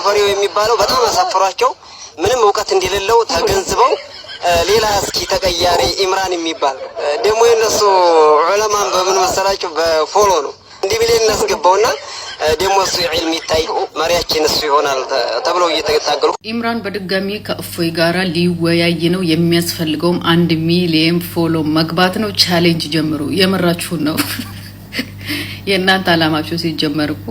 ጎፈሬው የሚባለው በጣም አሳፍሯቸው ምንም ዕውቀት እንደሌለው ተገንዝበው ሌላ እስኪ ተቀያሪ ኢምራን የሚባል ደግሞ የነሱ ዑለማን በምን መሰላችሁ በፎሎ ነው እንዲህ ብለን እናስገባውና ደግሞ እሱ ዒልም ይታይ መሪያችን እሱ ይሆናል ተብለው እየተታገሉ ኢምራን በድጋሚ ከእፎይ ጋራ ሊወያይ ነው። የሚያስፈልገውም 1 ሚሊዮን ፎሎ መግባት ነው። ቻሌንጅ ጀምሩ። የመራችሁን ነው። የእናንተ አላማችሁ ሲጀመር እኮ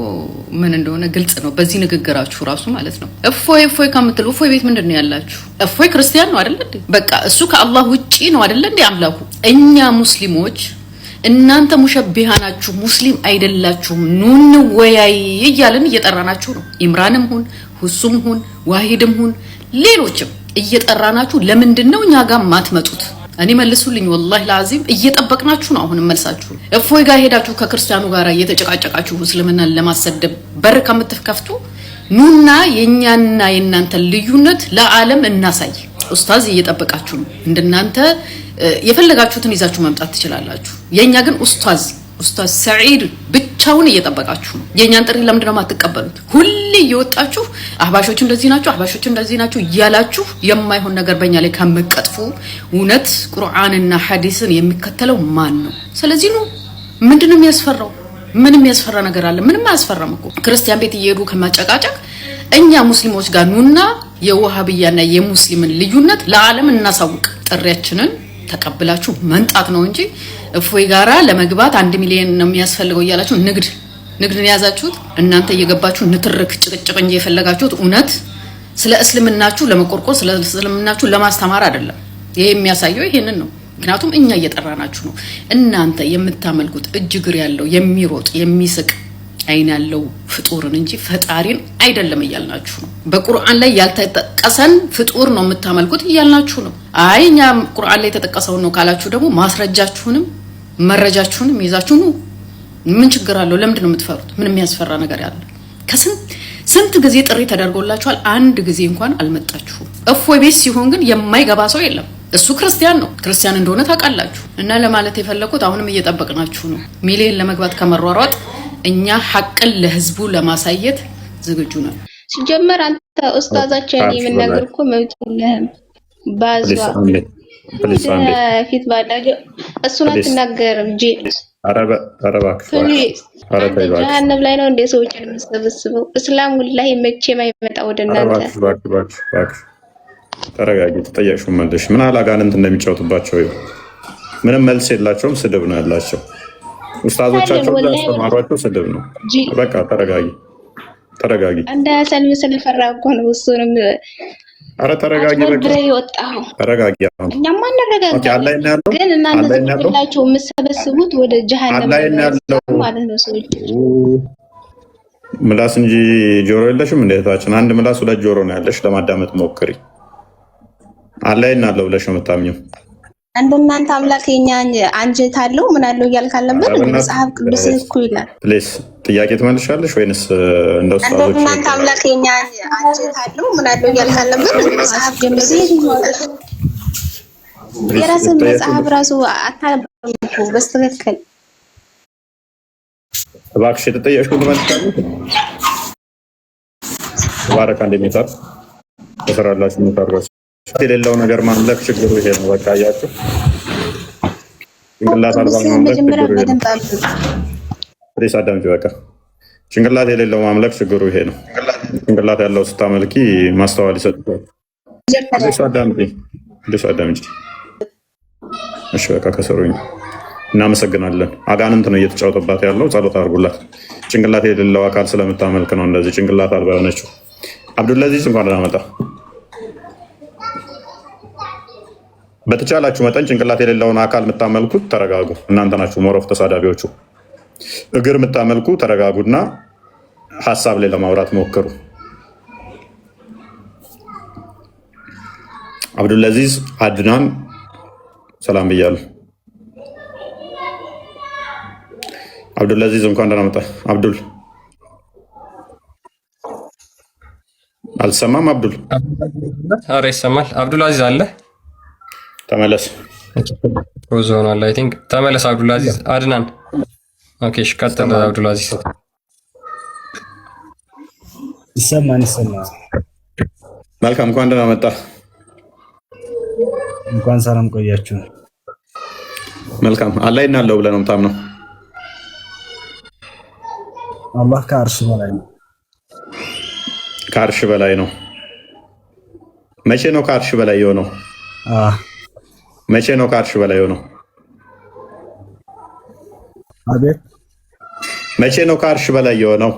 ምን እንደሆነ ግልጽ ነው። በዚህ ንግግራችሁ ራሱ ማለት ነው። እፎይ ከምትሉ እፎይ ቤት ምንድነው ያላችሁ? እፎይ ክርስቲያን ነው አይደል እንዴ? በቃ እሱ ከአላህ ውጪ ነው አይደል እንዴ አምላኩ? እኛ ሙስሊሞች እናንተ ሙሸቢሃ ናችሁ፣ ሙስሊም አይደላችሁም፣ ኑ እንወያይ እያልን እየጠራናችሁ ነው። ኢምራንም ሁን ሁሱም ሁን ዋሂድም ሁን ሌሎችም እየጠራናችሁ ለምንድን ነው እኛ ጋር ማትመጡት? እኔ መልሱልኝ። ወላሂ ለአዚም እየጠበቅናችሁ ነው። አሁን መልሳችሁ እፎይ ጋር ሄዳችሁ ከክርስቲያኑ ጋር እየተጨቃጨቃችሁ እስልምናን ለማሰደብ በር ከምትከፍቱ ኑና የኛና የናንተ ልዩነት ለዓለም እናሳይ። ኡስታዝ እየጠበቃችሁ ነው። እንደናንተ የፈለጋችሁትን ይዛችሁ መምጣት ትችላላችሁ። የኛ ግን ኡስታዝ ሰዒድ ብቻውን እየጠበቃችሁ ነው። የኛን ጥሪ ለምንድን ነው የማትቀበሉት? ሁሌ እየወጣችሁ አህባሾች እንደዚህ ናቸው፣ አህባሾች እንደዚህ ናቸው እያላችሁ የማይሆን ነገር በእኛ ላይ ከምትቀጥፉ እውነት ቁርአንና ሐዲስን የሚከተለው ማን ነው? ስለዚህ ነው ምንድነው የሚያስፈራው? ምንም የሚያስፈራ ነገር አለ? ምንም አያስፈራም እኮ። ክርስቲያን ቤት እየሄዱ ከማጨቃጨቅ እኛ ሙስሊሞች ጋር ኑና የወሃቢያና የሙስሊምን ልዩነት ለዓለም እናሳውቅ። ጥሪያችንን ተቀብላችሁ መንጣት ነው እንጂ እፎይ ጋራ ለመግባት 1 ሚሊዮን ነው የሚያስፈልገው እያላችሁ ንግድን ያዛችሁት። እናንተ እየገባችሁ ንትርክ ጭቅጭቅ እንጂ የፈለጋችሁት እውነት ስለ እስልምናችሁ ለመቆርቆር ስለ እስልምናችሁ ለማስተማር አይደለም። ይሄ የሚያሳየው ይሄንን ነው። ምክንያቱም እኛ እየጠራናችሁ ነው። እናንተ የምታመልኩት እጅግር ያለው የሚሮጥ የሚስቅ አይን ያለው ፍጡርን እንጂ ፈጣሪን አይደለም እያልናችሁ ነው። በቁርአን ላይ ያልተጠቀሰን ፍጡር ነው የምታመልኩት እያልናችሁ ነው። አይኛ ቁርአን ላይ የተጠቀሰው ነው ካላችሁ ደግሞ ማስረጃችሁንም መረጃችሁንም ይዛችሁ ነው። ምን ችግር አለው? ለምንድን ነው የምትፈሩት? ምን የሚያስፈራ ነገር ያለ? ስንት ጊዜ ጥሪ ተደርጎላችኋል፣ አንድ ጊዜ እንኳን አልመጣችሁም። እፎይ ቤት ሲሆን ግን የማይገባ ሰው የለም። እሱ ክርስቲያን ነው፣ ክርስቲያን እንደሆነ ታውቃላችሁ። እና ለማለት የፈለኩት አሁንም እየጠበቅናችሁ ነው። ሚሊዮን ለመግባት ከመሯሯጥ እኛ ሐቅን ለህዝቡ ለማሳየት ዝግጁ ነን። ሲጀመር አንተ ኡስታዛችን የምንነግር እኮ መብት የለህም። ባዝዋ ፊት ባዳጆ እሱን አትናገርም እንጂ አረባክ ጀሃነም ላይ ነው እንደ ሰዎችን የምትሰበስበው። እስላም ወላሂ መቼም አይመጣ ወደ እናንተ። አረባክ ተረጋጊ። ተጠያቂው መልሽ ምን አላጋንንት እንደሚጫወቱባቸው ምንም መልስ የላቸውም። ስድብ ነው ያላቸው። ኡስታዞቻቸው ያስተማሯቸው ስድብ ነው። በቃ ተረጋጊ። አንተ ሰልም ስለፈራ እኮ ነው እሱንም። አረ ተረጋጊ። በቃ ይወጣው ተረጋጊ። እኛማ እንረጋጋለን። ግን እናንተ ሁላችሁ የምትሰበስቡት ወደ ጀሃነም ማለት ነው። ሰዎች ምላስ እንጂ ጆሮ የለሽም። እንዴታችን አንድ ምላስ ሁለት ጆሮ ነው ያለሽ። ለማዳመጥ ሞክሪ። አላይና አለው ብለሽ ነው የምታምኚው። እንደናንተ አምላክ የኛ አንጀት አለው ምን አለው እያልክ አለበት። መጽሐፍ ቅዱስ እኮ ይላል። ፕሊስ ጥያቄ ትመልሻለሽ ወይንስ እንደው ኡስታዞች? እንደናንተ አምላክ የኛ አንጀት አለው ምን አለው እያልክ አለበት። መጽሐፍ ጀምሮ የራስን መጽሐፍ ራሱ አታነብም በስተክክል። እባክሽ የተጠየቅሽው ትመልሻለሽ። ተባረክ እንደሚታር ተሰራላችሁ ምታርጋችሁ የሌለው ነገር ማምለክ ችግሩ ይሄ ነው። በቃ አያችሁ፣ ጭንቅላት አልባ ማምለክ ችግሩ ይሄ ነው። ፕሊስ አዳምጪ። በቃ ጭንቅላት የሌለው ማምለክ ችግሩ ይሄ ነው። ጭንቅላት ያለው ስታመልኪ ማስተዋል ይሰጥሻል። ፕሊስ አዳምጪ። እሺ በቃ ከሰሩኝ እናመሰግናለን። አጋንንት ነው እየተጫወተባት ያለው። ጸሎት አድርጉላት። ጭንቅላት የሌለው አካል ስለምታመልክ ነው እንደዚህ ጭንቅላት አልባ የሆነችው። አብዱልአዚዝ እንኳን ደህና መጣ። በተቻላችሁ መጠን ጭንቅላት የሌለውን አካል የምታመልኩት ተረጋጉ። እናንተ ናችሁ ሞሮፍ ተሳዳቢዎቹ። እግር የምታመልኩ ተረጋጉና ሀሳብ ላይ ለማውራት ሞክሩ። አብዱልአዚዝ አድናን ሰላም ብያለሁ። አብዱልአዚዝ እንኳን ደህና መጣ። አብዱል አልሰማም። አብዱል ኧረ ይሰማል። አብዱልአዚዝ አለ ተመለስ። ሮዝ ሆኗል። አይ ቲንክ ተመለስ። አብዱልአዚዝ አድናን። ኦኬ እሺ፣ ቀጥል አብዱልአዚዝ። ይሰማል። መልካም እንኳን ደህና መጣ። እንኳን ሰላም ቆያችሁ። መልካም አላህ ይናለው ብለህ ነው የምታምነው? አላህ ከአርሽ በላይ ነው። ከአርሽ በላይ ነው። መቼ ነው ከአርሽ በላይ የሆነው? መቼ ነው ከአርሽ በላይ የሆነው? አቤት መቼ ነው ከአርሽ በላይ የሆነው?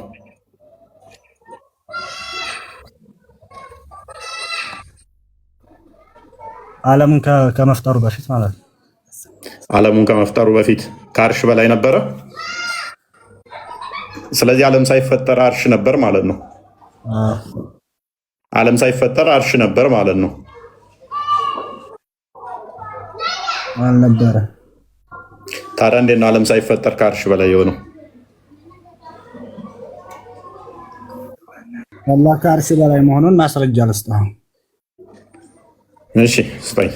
ዓለምን ከመፍጠሩ በፊት ማለት ነው። ዓለሙን ከመፍጠሩ በፊት ከአርሽ በላይ ነበረ። ስለዚህ ዓለም ሳይፈጠር አርሽ ነበር ማለት ነው። ዓለም ሳይፈጠር አርሽ ነበር ማለት ነው። አልነበረ። ታዲያ እንዴት ነው ዓለም ሳይፈጠር ከአርሽ በላይ የሆነው? አላህ ከአርሽ በላይ መሆኑን ማስረጃ ልስጥህ። እሺ ስጠኝ።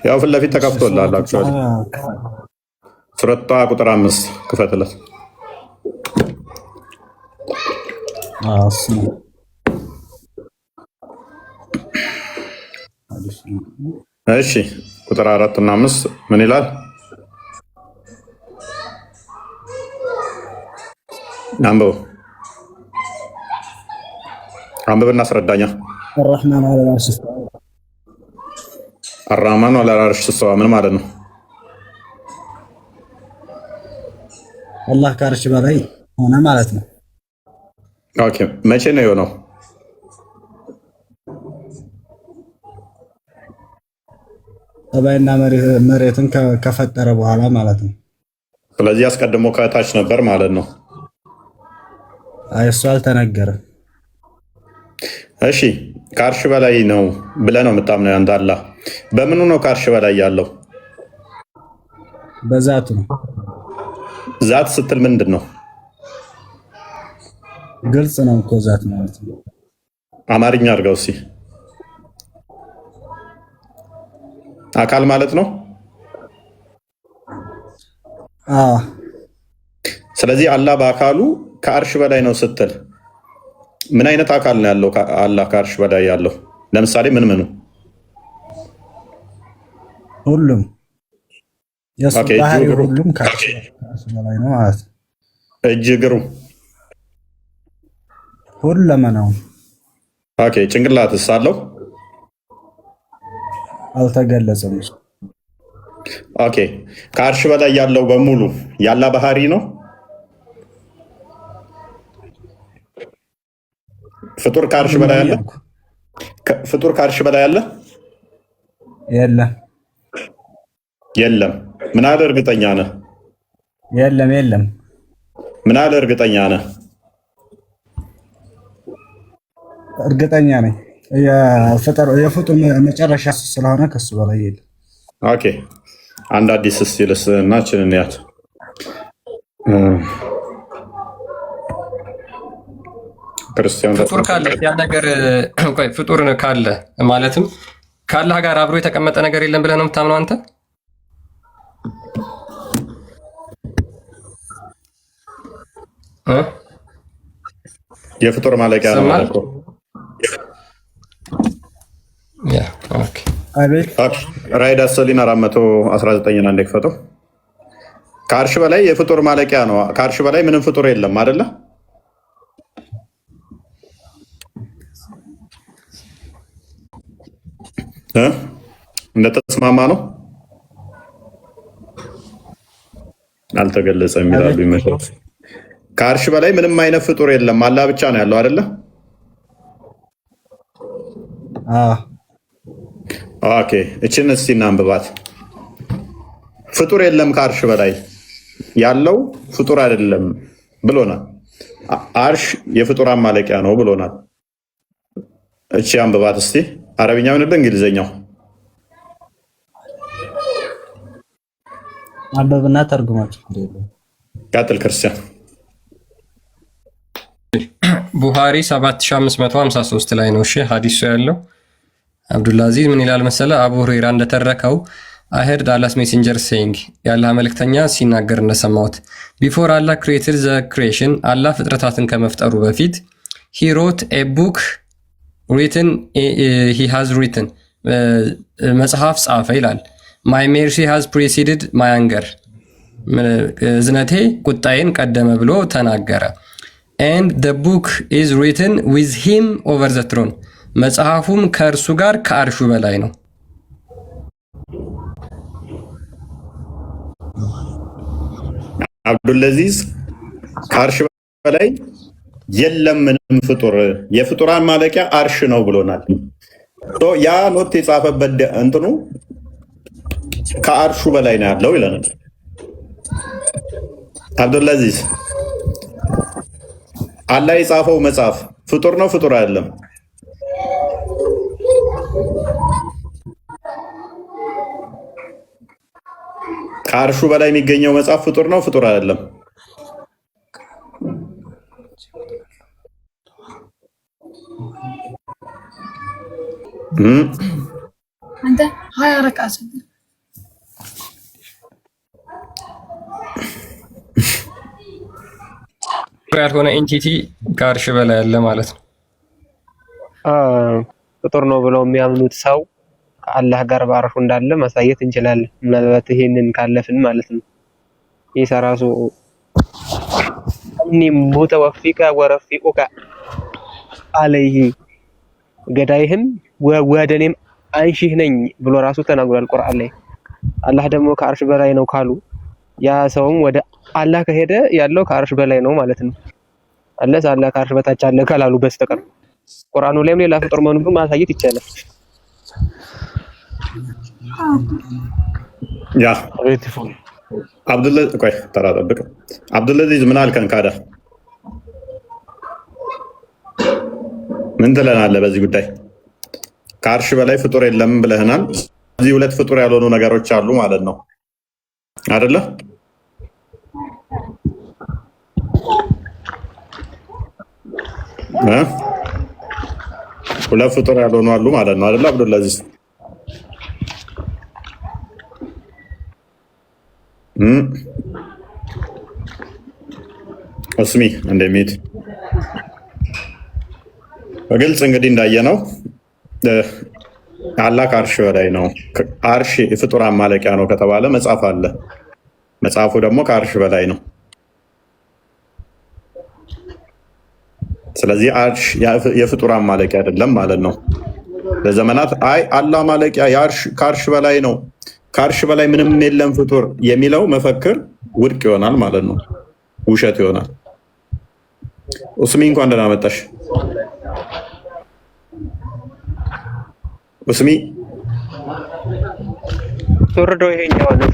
ያው ፊት ለፊት ተከፍቶልሃል። አክቹዋሊ ሱረቱ ጣሃ ቁጥር 5 ክፈትለት። እሺ ቁጥር 4 እና 5 ምን ይላል? አንብብና አስረዳኛ። አራህማኑ ዐለል ዐርሽ እስተዋ ምን ማለት ነው? አላህ ከአርሽ በላይ ሆነ ማለት ነው። ኦኬ መቼ ነው የሆነው? ሰማይና መሬትን ከፈጠረ በኋላ ማለት ነው። ስለዚህ አስቀድሞ ከታች ነበር ማለት ነው። አይ እሱ አልተነገረም። እሺ ከአርሽ በላይ ነው ብለህ ነው የምታምነው አንተ? አላህ በምኑ ነው ከአርሽ በላይ ያለው? በዛቱ ነው። ዛት ስትል ምንድን ነው? ግልጽ ነው እኮ ዛት ማለት ነው። አማርኛ አድርገው እስኪ። አካል ማለት ነው። ስለዚህ አላህ በአካሉ ከአርሽ በላይ ነው ስትል ምን አይነት አካል ነው ያለው? አላህ ከአርሽ በላይ ያለው ለምሳሌ ምን ምኑ? ሁሉም የሱ ባህሪ ሁሉም ከአርሽ በላይ ነው ማለት ነው። እጅ እግሩ፣ ሁለመናው። ኦኬ ጭንቅላትስ አለው? አልተገለጸም። ኦኬ ከአርሽ በላይ ያለው በሙሉ ያላ ባህሪ ነው። ፍጡር ከአርሽ በላይ አለ? ፍጡር ከአርሽ በላይ አለ? የለም። የለም። ምን አለ እርግጠኛ ነህ? የለም የለም። ምን አለ እርግጠኛ ነህ? እርግጠኛ ነኝ። የፍጡር መጨረሻ ስለሆነ ከሱ በላይ የለም። ኦኬ አንድ አዲስ ስቲልስ እናችን ያት ክርስቲያን ፍጡር ካለ ያ ነገር ቆይ ፍጡር ካለ ማለትም ካላህ ጋር አብሮ የተቀመጠ ነገር የለም ብለህ ነው የምታምነው አንተ? የፍጡር ማለቂያ ነው ማለት ነው። ያ ኦኬ ራይድ አሰሊን 419 አንዴ ክፈተው። ከአርሽ በላይ የፍጡር ማለቂያ ነው። ከአርሽ በላይ ምንም ፍጡር የለም አይደለ? እንደተስማማ ነው። አልተገለጸም ይላሉ ይመስላል። ከአርሽ በላይ ምንም አይነት ፍጡር የለም አላህ ብቻ ነው ያለው አይደለ? ኦኬ እችን እስቲ እናንብባት። ፍጡር የለም ከአርሽ በላይ ያለው ፍጡር አይደለም ብሎናል። አርሽ የፍጡራን ማለቂያ ነው ብሎናል። እቺ አንብባት እስቲ። አረብኛው ምን እንግሊዘኛው? አንብብና ተርጉማችሁ ቀጥል ክርስቲያን። ቡሃሪ 7553 ላይ ነው። እሺ ሐዲሱ ያለው አብዱልአዚዝ ምን ይላል መሰለ? አቡ ሁረይራ እንደተረከው I heard Allah's messenger saying የአላህ መልእክተኛ ሲናገር እንደሰማሁት before Allah created the creation አላህ ፍጥረታትን ከመፍጠሩ በፊት he wrote a book written he has written መጽሐፍ ጻፈ ይላል my mercy has preceded my anger ዝነቴ ቁጣዬን ቀደመ ብሎ ተናገረ and the book is written with him over the throne መጽሐፉም ከእርሱ ጋር ከአርሹ በላይ ነው አብዱልአዚዝ ከአርሽ በላይ የለም ምንም ፍጡር የፍጡራን ማለቂያ አርሽ ነው ብሎናል ያ ኖት የጻፈበት እንትኑ ከአርሹ በላይ ነው ያለው ይለናል አብዱልአዚዝ አላህ የጻፈው መጽሐፍ ፍጡር ነው ፍጡር አይደለም ከአርሹ በላይ የሚገኘው መጽሐፍ ፍጡር ነው ፍጡር አይደለም አንተ 20 ረካ ሰግድ ያልሆነ ኤንቲቲ ከአርሽ በላይ ያለ ማለት ነው ፍጡር ነው ብለው የሚያምኑት ሰው ከአላህ ጋር በአርሹ እንዳለ ማሳየት እንችላለን ምናልባት ይሄንን ካለፍን ማለት ነው ይሰራሱ እኒ ሙተወፊቀ ወረፊቁከ አለይሂ ገዳይህም ወደኔም አንሺህ ነኝ ብሎ ራሱ ተናግሯል ቁርአን ላይ አላህ ደግሞ ከአርሽ በላይ ነው ካሉ ያ ሰውም ወደ አላህ ከሄደ ያለው ከአርሽ በላይ ነው ማለት ነው አላህ ከአርሽ በታች አለ ካላሉ በስተቀር ቁርአኑ ላይም ሌላ ፍጡር መሆኑን ማሳየት ይቻላል ያ አብዱልአዚዝ ቆይ ተራ ጠብቅ አብዱልአዚዝ ምን አልከን ካዳ ምን ትለናለህ በዚህ ጉዳይ ከአርሽ በላይ ፍጡር የለም ብለህናል እዚህ ሁለት ፍጡር ያልሆኑ ነገሮች አሉ ማለት ነው አይደለ ሁለት ፍጡር ያልሆኑ አሉ ማለት ነው አይደለ አብዱልአዚዝ እስሚ እንደሚት በግልጽ እንግዲህ እንዳየነው አላህ ከአርሽ በላይ ነው አርሽ የፍጡራን ማለቂያ ነው ከተባለ መጽሐፍ አለ መጽሐፉ ደግሞ ከአርሽ በላይ ነው ስለዚህ አርሽ የፍጡራን ማለቂያ አይደለም ማለት ነው ለዘመናት አይ አላህ ማለቂያ ከአርሽ በላይ ነው ከአርሽ በላይ ምንም የለም ፍጡር የሚለው መፈክር ውድቅ ይሆናል ማለት ነው ውሸት ይሆናል ኡስሚ እንኳን ደህና መጣሽ ኡስሚ ሱርዶ ይሄኛው ነው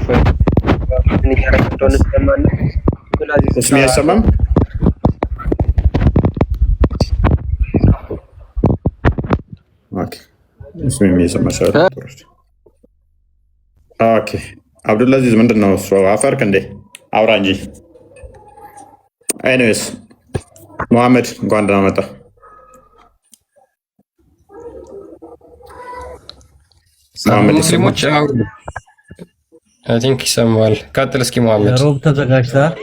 ኡስሚ አይሰማም ኦኬ ኡስሚ የሚሰማሽ ኦኬ አብዱልአዚዝ ምንድነው እሱ አፈርክ እንዴ አውራ እንጂ ኤኒዌይስ መሐመድ እንኳን ደህና መጣ ሙስሊሞች አይ ቲንክ ይሰማል ቀጥል እስኪ መሐመድ ለሮብ ተዘጋጅተሃል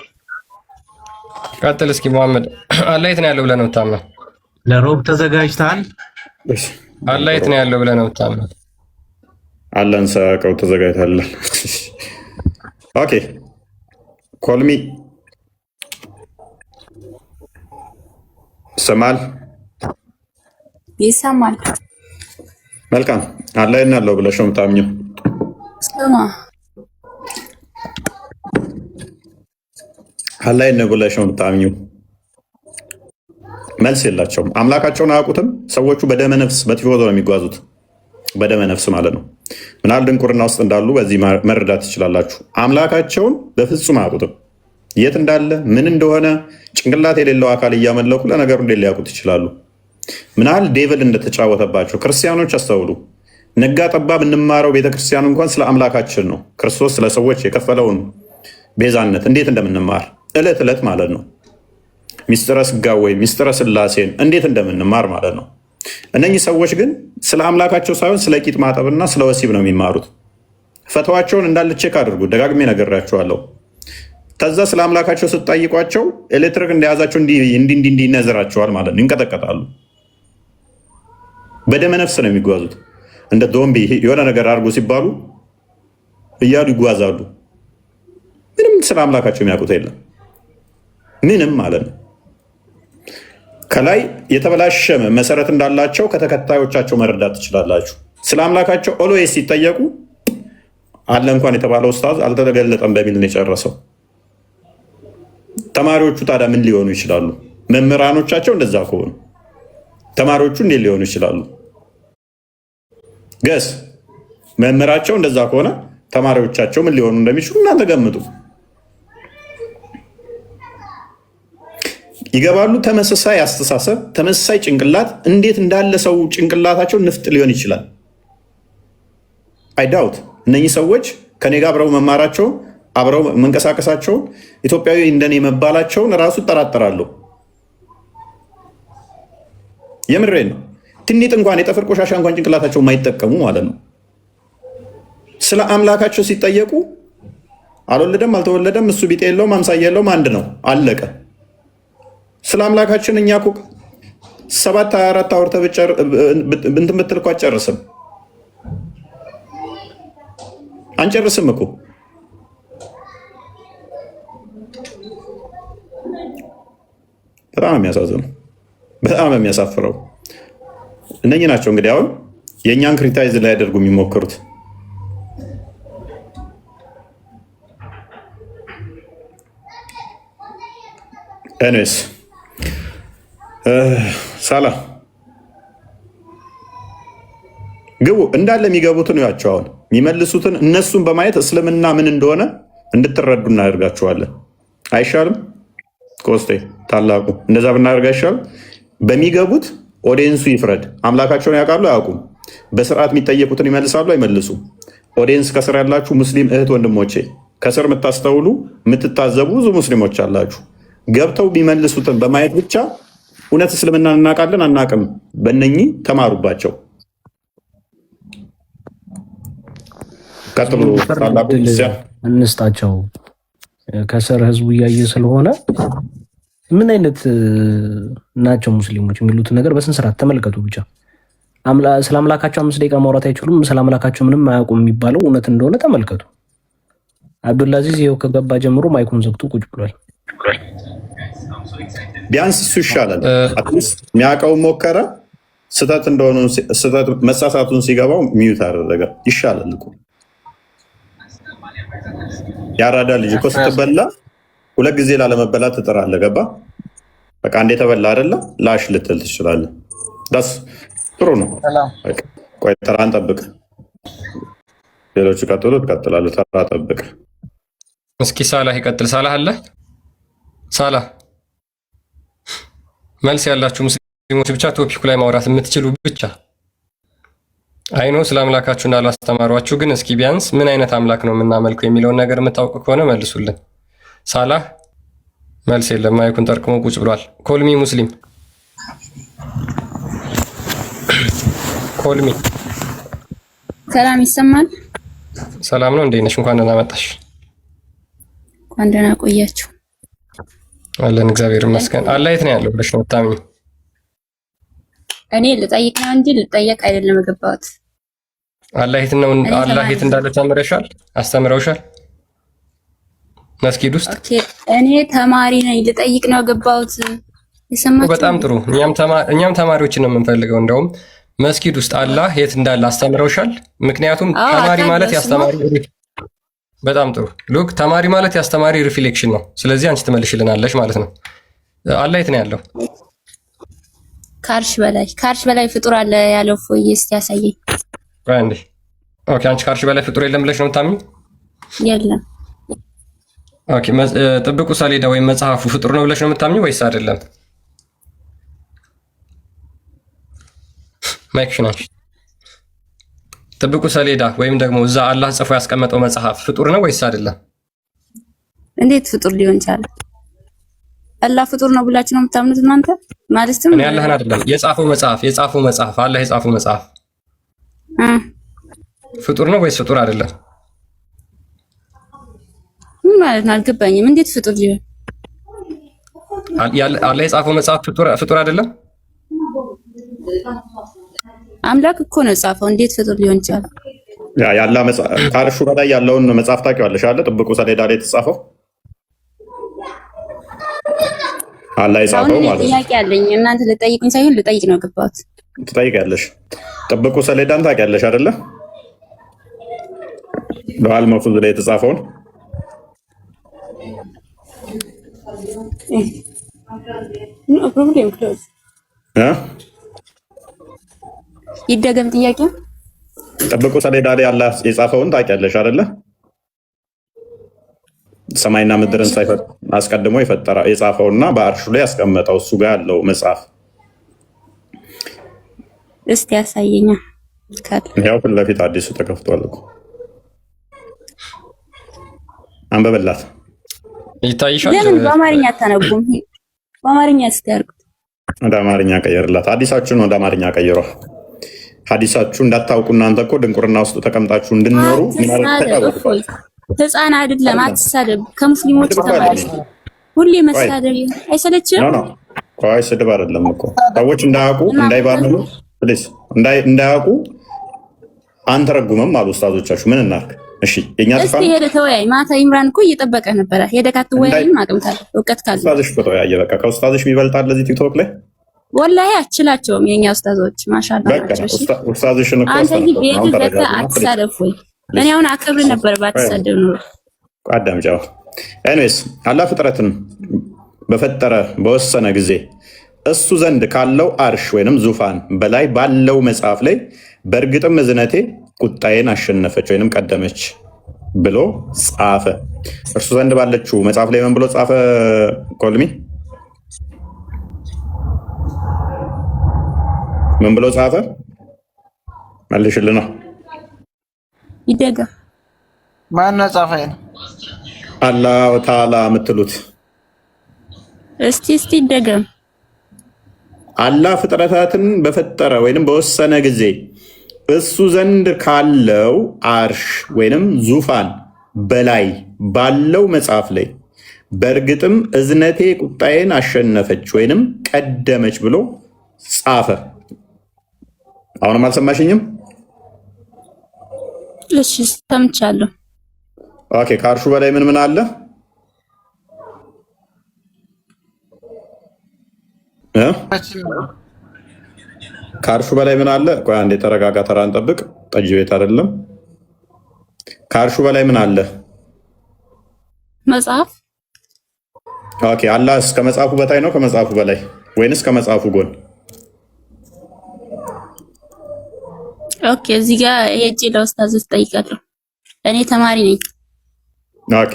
ቀጥል እስኪ መሐመድ አላህ የት ነው ያለው ብለህ ነው የምታምነው ለሮብ ተዘጋጅተሃል አላህ የት ነው ያለው ብለህ ነው የምታምነው አላህን ሳያውቀው ተዘጋጅተሃል ኦኬ ኮልሚ ይሰማል መልካም አላህ የት ነው ያለው ብለሽ ነው የምታምኚው ስማ አላህ የት ነው ብለሽ ነው የምታምኚው መልስ የላቸውም አምላካቸውን አያውቁትም ሰዎቹ በደመ ነፍስ በቲፎዞ ነው የሚጓዙት በደመ ነፍስ ማለት ነው ምናል ድንቁርና ውስጥ እንዳሉ በዚህ መረዳት ትችላላችሁ አምላካቸውን በፍጹም አያውቁትም የት እንዳለ ምን እንደሆነ ጭንቅላት የሌለው አካል እያመለኩ ለነገሩ እንዴት ሊያውቁት ይችላሉ ምናል ዴቪል እንደተጫወተባቸው ክርስቲያኖች አስተውሉ ነጋ ጠባ ብንማረው ቤተክርስቲያን እንኳን ስለ አምላካችን ነው ክርስቶስ ስለ ሰዎች የከፈለውን ቤዛነት እንዴት እንደምንማር እለት እለት ማለት ነው ሚስጥረ ስጋዌ ሚስጥረ ስላሴን እንዴት እንደምንማር ማለት ነው እነኚህ ሰዎች ግን ስለ አምላካቸው ሳይሆን ስለ ቂጥ ማጠብና ስለ ወሲብ ነው የሚማሩት ፈተዋቸውን እንዳለ ቼክ አድርጉ። ደጋግሜ ነግራችኋለሁ። ከዛ ስለ አምላካቸው ስትጠይቋቸው ኤሌክትሪክ እንደያዛቸው እንዲህ ይነዝራቸዋል ማለት ነው። ይንቀጠቀጣሉ። በደመ ነፍስ ነው የሚጓዙት። እንደ ዞምቢ የሆነ ነገር አድርጎ ሲባሉ እያሉ ይጓዛሉ። ምንም ስለ አምላካቸው የሚያውቁት የለም። ምንም ማለት ነው። ከላይ የተበላሸ መሰረት እንዳላቸው ከተከታዮቻቸው መረዳት ትችላላችሁ። ስለ አምላካቸው ኦልዌይስ ሲጠየቁ አለ እንኳን የተባለው ኡስታዝ አልተገለጠም በሚል ነው የጨረሰው። ተማሪዎቹ ታዲያ ምን ሊሆኑ ይችላሉ? መምህራኖቻቸው እንደዛ ከሆኑ ተማሪዎቹ እንዴት ሊሆኑ ይችላሉ? ገስ መምህራቸው እንደዛ ከሆነ ተማሪዎቻቸው ምን ሊሆኑ እንደሚችሉ እናንተ ገምጡ። ይገባሉ። ተመሳሳይ አስተሳሰብ፣ ተመሳሳይ ጭንቅላት እንዴት እንዳለ ሰው ጭንቅላታቸው ንፍጥ ሊሆን ይችላል? አይዳውት እነኚህ ሰዎች ከኔ ጋር አብረው መማራቸውን አብረው መንቀሳቀሳቸውን ኢትዮጵያዊ እንደኔ መባላቸውን ራሱ እጠራጠራለሁ። የምሬን ነው። ትንሽ እንኳን የጠፍር ቆሻሻ እንኳን ጭንቅላታቸው የማይጠቀሙ ማለት ነው። ስለ አምላካቸው ሲጠየቁ አልወለደም አልተወለደም እሱ ቢጤ የለውም አምሳያ የለውም አንድ ነው አለቀ። ስለ አምላካችን እኛ እኮ 724 አውርተህ እንትን ብትል እኮ አትጨርስም። አንጨርስም እኮ በጣም የሚያሳዝነው በጣም የሚያሳፍረው እነኚህ ናቸው። እንግዲህ አሁን የእኛን ክሪታይዝ ላይ ያደርጉ የሚሞክሩት ኤኒዌይስ ሳላ ግቡ እንዳለ የሚገቡትን ያቸው አሁን የሚመልሱትን እነሱን በማየት እስልምና ምን እንደሆነ እንድትረዱ እናደርጋችኋለን። አይሻልም? ኮስቴ ታላቁ እንደዛ ብናደርግ አይሻልም? በሚገቡት ኦዲየንሱ ይፍረድ። አምላካቸውን ያውቃሉ አያውቁም? በስርዓት የሚጠየቁትን ይመልሳሉ አይመልሱም? ኦዲየንስ ከስር ያላችሁ ሙስሊም እህት ወንድሞቼ፣ ከስር የምታስተውሉ የምትታዘቡ ብዙ ሙስሊሞች አላችሁ። ገብተው የሚመልሱትን በማየት ብቻ እውነት እስልምናን እናውቃለን አናውቅም፣ በእነኚህ ተማሩባቸው። ቀጥሎ እንስጣቸው። ከስር ህዝቡ እያየ ስለሆነ ምን አይነት ናቸው ሙስሊሞች የሚሉትን ነገር በስንት ስርዓት ተመልከቱ። ብቻ ስለ አምላካቸው 5 ደቂቃ ማውራት አይችሉም፣ ስለ አምላካቸው ምንም አያውቁም የሚባለው እውነት እንደሆነ ተመልከቱ። አብዱልአዚዝ ይኸው ከገባ ጀምሮ ማይኩን ዘግቶ ቁጭ ብሏል። ቢያንስ እሱ ይሻላል። አትሊስት የሚያውቀው ሞከረ፣ ስህተት እንደሆነ መሳሳቱን ሲገባው ሚዩት አደረገ። ይሻላል እኮ ያራዳ ልጅ እኮ ስትበላ 2 ጊዜ ላለመበላት ትጥራለህ። ገባ? በቃ እንዴ ተበላ አይደለ ላሽ ልትል ትችላለህ። ዳስ ጥሩ ነው። ቆይ ተራን ጠብቅ። ሌሎቹ ቀጥሎ ትቀጥላለህ። ተራ ጠብቅ። እስኪ ሳላህ ይቀጥል። ሳላህ አለ። ሳላህ መልስ ያላችሁ ሙስሊሞች ብቻ ቶፒኩ ላይ ማውራት የምትችሉ ብቻ። አይኖ ስለ አምላካችሁና አላስተማሯችሁ፣ ግን እስኪ ቢያንስ ምን አይነት አምላክ ነው የምናመልከው የሚለውን ነገር የምታውቁ ከሆነ መልሱልን። ሳላህ መልስ የለም፣ ማይኩን ጠርቅሞ ቁጭ ብሏል። ኮልሚ ሙስሊም ኮልሚ ሰላም ይሰማል? ሰላም ነው፣ እንዴት ነሽ? እንኳን ደህና መጣሽ። እንኳን ደህና ቆያችሁ። አለን እግዚአብሔር ይመስገን። አላህ የት ነው ያለው ብለሽ ነው የምታምኚው? እኔ ልጠይቅ ነው እንጂ ልጠየቅ አይደለም የገባሁት። አላህ የት ነው? አላህ የት እንዳለ ተምረሻል? አስተምረውሻል መስጊድ ውስጥ? ኦኬ፣ እኔ ተማሪ ነኝ፣ ልጠይቅ ነው የገባሁት። የሰማችሁ? በጣም ጥሩ። እኛም ተማሪዎችን ነው የምንፈልገው። እንደውም መስጊድ ውስጥ አላህ የት እንዳለ አስተምረውሻል? ምክንያቱም ተማሪ ማለት ያስተማሪ። በጣም ጥሩ ሉክ፣ ተማሪ ማለት ያስተማሪ ሪፍሌክሽን ነው። ስለዚህ አንቺ ትመልሽልናለሽ ማለት ነው። አላህ የት ነው ያለው? ከአርሽ በላይ ፍጡር አለ ያለው ፎይ እስቲ ያሳየኝ። አንዴ ኦኬ። አንቺ ከአርሽ በላይ ፍጡር የለም ብለሽ ነው የምታምኚው? የለም። ኦኬ። ጥብቁ ሰሌዳ ወይም መጽሐፉ ፍጡር ነው ብለሽ ነው የምታምኚው ወይስ አይደለም? ማይክሽን አንቺ። ጥብቁ ሰሌዳ ወይም ደግሞ እዛ አላህ ጽፎ ያስቀመጠው መጽሐፍ ፍጡር ነው ወይስ አይደለም? እንዴት ፍጡር ሊሆን ይችላል? አላህ ፍጡር ነው ብላችሁ ነው የምታምኑት እናንተ? ማለትም እኔ አላህን አይደለም የጻፈው መጽሐፍ አላህ የጻፈው መጽሐፍ ፍጡር ነው ወይስ ፍጡር አይደለም? ምን ማለት ነው? አልገባኝም። እንዴት ፍጡር ሊሆን አላህ የጻፈው መጽሐፍ ፍጡር አይደለም? አምላክ እኮ ነው የጻፈው። እንዴት ፍጡር ሊሆን ይችላል? ያላ ከአርሹ በላይ ያለውን መጽሐፍ ታውቂዋለሽ አለ ጥብቁ ሰሌዳ ላይ የተጻፈው አላህ የጻፈው ማለት ነው። ጥያቄ አለኝ። እናንተ ልጠይቁኝ ሳይሆን ልጠይቅ ነው ገባሁት። ትጠይቂያለሽ። ጥብቁ ሰሌዳን ታውቂያለሽ አይደለ? ለዋል መፉዝ ላይ የተጻፈውን ኖ ፕሮብሌም ክሎዝ ይደገም ጥያቄ። ጥብቁ ሰሌዳ ላይ አላህ የጻፈውን ታውቂያለሽ አይደለ? ሰማይና ምድርን ሳይፈጥር አስቀድሞ የጻፈውና በአርሹ ላይ ያስቀመጠው እሱ ጋር ያለው መጽሐፍ እስቲ ያሳየኛ። ያው ፊት ለፊት አዲሱ ተከፍቷል እኮ አንበበላት ይታይሻል። ለምን በአማርኛ አታነቡም? በአማርኛ እስቲ አድርጉት። ወደ አማርኛ ቀይርላት። ሐዲሳችሁን ወደ አማርኛ ቀይሯ። ሐዲሳችሁ እንዳታውቁ እናንተ እኮ ድንቁርና ውስጥ ተቀምጣችሁ እንድንኖሩ ህፃን አይደለም። አትሳደብ። ከሙስሊሞች ተማሪ ሁሌ መሳደብ አይሰለችም? ቆይ ስድብ አይደለም እኮ ሰዎች እንዳያውቁ እንዳይባልሉ ፕሊዝ እንዳያውቁ አንተረጉምም አሉ ኡስታዞቻችሁ። ምን እናርግ? እሺ የኛ እስቲ ሄደ ተወያይ። ማታ ኢምራን እኮ እየጠበቀ ነበረ። ሄደ ካትወያይም አቅምታል እውቀት ካለ ኡስታዝሽ እኮ ተወያየ። በቃ ከኡስታዝሽ የሚበልጣል ለዚህ ቲክቶክ ላይ ወላሂ አችላቸውም የኛ ኡስታዞች ማሻአላህ ናቸው። ኡስታዝሽን እኮ አንተ ግን ቤት ዘካ አትሳደብ ወይ? እኔ አሁን አከብር ነበር ባትሳደብ ነው። አዳምጫው። ኤኒዌይስ አላህ ፍጥረትን በፈጠረ በወሰነ ጊዜ እሱ ዘንድ ካለው አርሽ ወይንም ዙፋን በላይ ባለው መጽሐፍ ላይ በእርግጥም እዝነቴ ቁጣዬን አሸነፈች ወይንም ቀደመች ብሎ ጻፈ። እርሱ ዘንድ ባለችው መጽሐፍ ላይ ምን ብሎ ጻፈ? ኮልሚ ምን ብሎ ጻፈ? መልሽልና ይደጋ ማን ጻፈ? አላህ ተዓላ የምትሉት እስቲ ይደገም። አላህ ፍጥረታትን በፈጠረ ወይንም በወሰነ ጊዜ እሱ ዘንድ ካለው አርሽ ወይንም ዙፋን በላይ ባለው መጽሐፍ ላይ በእርግጥም እዝነቴ ቁጣዬን አሸነፈች ወይንም ቀደመች ብሎ ጻፈ። አሁንም አልሰማሽኝም? እሺ ሰምቻለሁ። ኦኬ ከአርሹ በላይ ምን አለ? ከአርሹ በላይ ምን አለ? ቆይ አንዴ ተረጋጋ፣ ተራን ጠብቅ። ጠጅ ቤት አይደለም። ከአርሹ በላይ ምን አለ? መጽሐፍ። ኦኬ አላህ እስከ መጽሐፉ በታይ ነው ከመጽሐፉ በላይ ወይንስ ከመጽሐፉ ጎን? ኦኬ እዚህ ጋር ሄጄ ለኡስታዝ ጠይቃለሁ። እኔ ተማሪ ነኝ። ኦኬ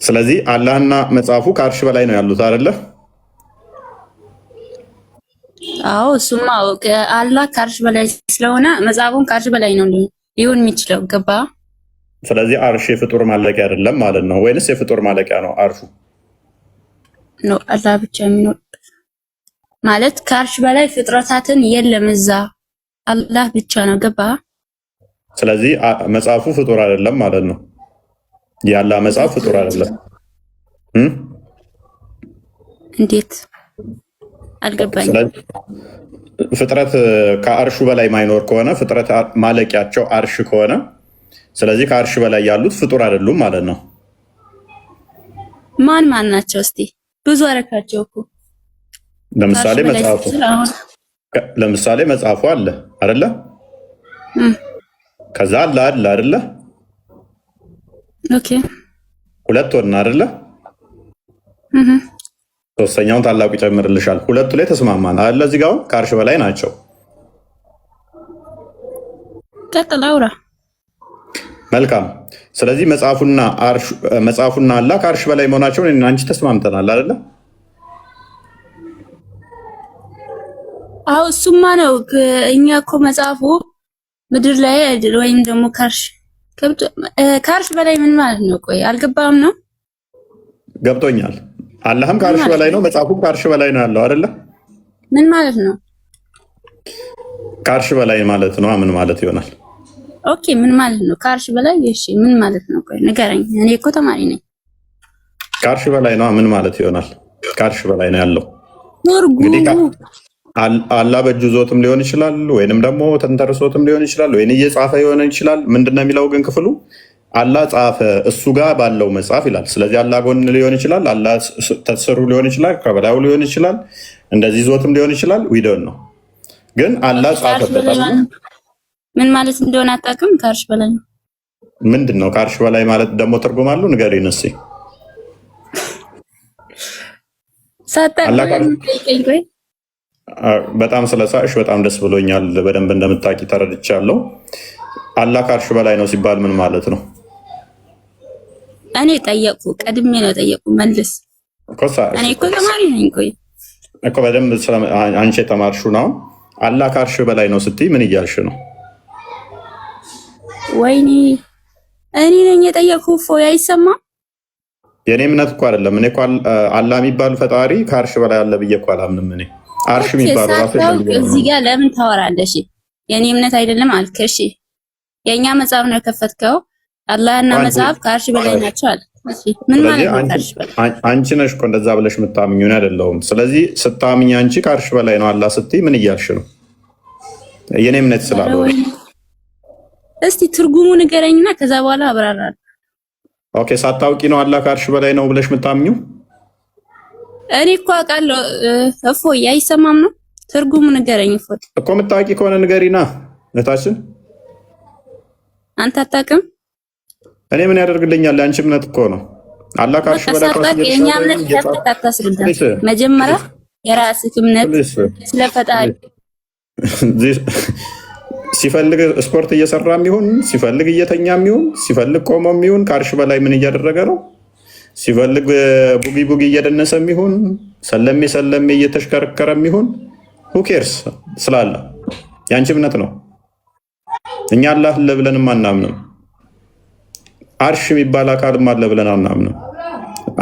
ስለዚህ አላህና መጽሐፉ ከአርሽ በላይ ነው ያሉት አይደለ? አዎ እሱማ አላህ ከአርሽ በላይ ስለሆነ መጽሐፉን ከአርሽ በላይ ነው ሊሆን የሚችለው። ገባ? ስለዚህ አርሽ የፍጡር ማለቂያ አይደለም ማለት ነው ወይንስ የፍጡር ማለቂያ ነው አርሹ? ነው አላህ ብቻ የሚኖር ማለት ከአርሽ በላይ ፍጥረታትን የለም እዛ አላህ ብቻ ነው። ገባ? ስለዚህ መጽሐፉ ፍጡር አይደለም ማለት ነው። የአላህ መጽሐፍ ፍጡር አይደለም። እንዴት አልገባኝም። ፍጥረት ከአርሹ በላይ ማይኖር ከሆነ ፍጥረት ማለቂያቸው አርሽ ከሆነ ስለዚህ ከአርሽ በላይ ያሉት ፍጡር አይደሉም ማለት ነው። ማን ናቸው? እስቲ ብዙ አረካቸው እኮ ለምሳሌ መጽሐፉ አለ አይደለ? ከዛ አለ አይደለ? ኦኬ ሁለት ወና አይደለ? ሶስተኛውን ታላቁ ይጨምርልሻል። ሁለቱ ላይ ተስማማን አይደለ? እዚህ ጋር ከአርሽ በላይ ናቸው። ቀጥል አውራ። መልካም። ስለዚህ መጽሐፉና አላህ ከአርሽ በላይ መሆናቸውን አንቺ ተስማምተናል አይደለ? አዎ እሱማ ነው። እኛ እኮ መጽሐፉ ምድር ላይ አይደል ወይም ደግሞ ከአርሽ በላይ ምን ማለት ነው? ቆይ አልገባም ነው። ገብቶኛል። አላህም ከአርሽ በላይ ነው፣ መጽሐፉም ከአርሽ በላይ ነው ያለው አይደለ? ምን ማለት ነው? ከአርሽ በላይ ማለት ነው ምን ማለት ይሆናል? ኦኬ ምን ማለት ነው ከአርሽ በላይ? እሺ ምን ማለት ነው? ቆይ ንገረኝ። እኔ እኮ ተማሪ ነኝ። ከአርሽ በላይ ነው ምን ማለት ይሆናል? ከአርሽ በላይ ነው ያለው። እንግዲህ አላህ በእጁ ዞትም ሊሆን ይችላል፣ ወይንም ደግሞ ተንተርሶትም ሊሆን ይችላል፣ ወይንም እየጻፈ ሊሆን ይችላል። ምንድነው የሚለው ግን ክፍሉ አላህ ጻፈ እሱ ጋር ባለው መጽሐፍ ይላል። ስለዚህ አላህ ጎን ሊሆን ይችላል፣ አላህ ተስሩ ሊሆን ይችላል፣ ከበላዩ ሊሆን ይችላል፣ እንደዚህ ዞትም ሊሆን ይችላል። ዊዶን ነው ግን አላህ ጻፈበት። ምን ማለት እንደሆነ አታውቅም? ከአርሽ በላይ ነው ምንድነው? ከአርሽ በላይ ማለት ደግሞ ትርጉም አለው? ንገሪኝ እስኪ። በጣም ስለሳሽ በጣም ደስ ብሎኛል። በደንብ እንደምታውቂ ተረድቻለሁ። አላህ ከአርሽ በላይ ነው ሲባል ምን ማለት ነው? እኔ ጠየቁ ቀድሜ ነው ጠየቁ መልስ። እኔ እኮ ተማሪ ነኝ። ቆይ እኮ በደንብ አንቺ የተማርሽው ነው። አላህ ከአርሽ በላይ ነው ስትይ ምን እያልሽ ነው? ወይኔ እኔ ነኝ የጠየቁ ፎይ አይሰማም። የኔ እምነት እኮ አይደለም። እኔ እኮ አላህ የሚባል ፈጣሪ ከአርሽ በላይ አለ ብዬ እኮ አላምንም። እኔ አርሽ የሚባል ራሱ እዚህ ጋር ለምን ታወራለሽ? የኔ እምነት አይደለም አልክ። እሺ የኛ መጽሐፍ ነው የከፈትከው። አላህና መጽሐፍ ከአርሽ በላይ ናቸው አለ። እሺ ምን ማለት ነው ከአርሽ በላይ? አንቺ ነሽ እኮ እንደዛ ብለሽ የምታምኙ ነው አይደለም? ስለዚህ ስታምኝ አንቺ ከአርሽ በላይ ነው አላህ ስትይ ምን እያልሽ ነው? የኔ እምነት ስላልሆነ እስቲ ትርጉሙ ንገረኝና ከዛ በኋላ አብራራለሁ። ኦኬ ሳታውቂ ነው አላህ ከአርሽ በላይ ነው ብለሽ የምታምኙ? እኔ እኮ አውቃለሁ። እፎይ አይሰማም ነው ትርጉሙ ንገረኝ። እፎይ እኮ የምታውቂ ከሆነ ንገሪና እህታችን። አንተ አታውቅም? እኔ ምን ያደርግልኛል? አንቺ እምነት እኮ ነው አላህ ከአርሽ በላይ ነው። የኛ እምነት ታታስረዳ መጀመሪያ የራስህ እምነት ስለፈጣሪ ሲፈልግ ስፖርት እየሰራም ይሁን ሲፈልግ እየተኛም ይሁን ሲፈልግ ቆሞም ይሁን ከአርሽ በላይ ምን እያደረገ ነው? ሲፈልግ ቡጊ ቡጊ እየደነሰም ይሁን ሰለሜ ሰለሜ እየተሽከረከረም ይሁን ሁኬርስ ስላለ ያንቺ እምነት ነው። እኛ አላህ አለ ብለንም አናምንም። አርሽ የሚባል አካልም አለ ብለን አናምንም።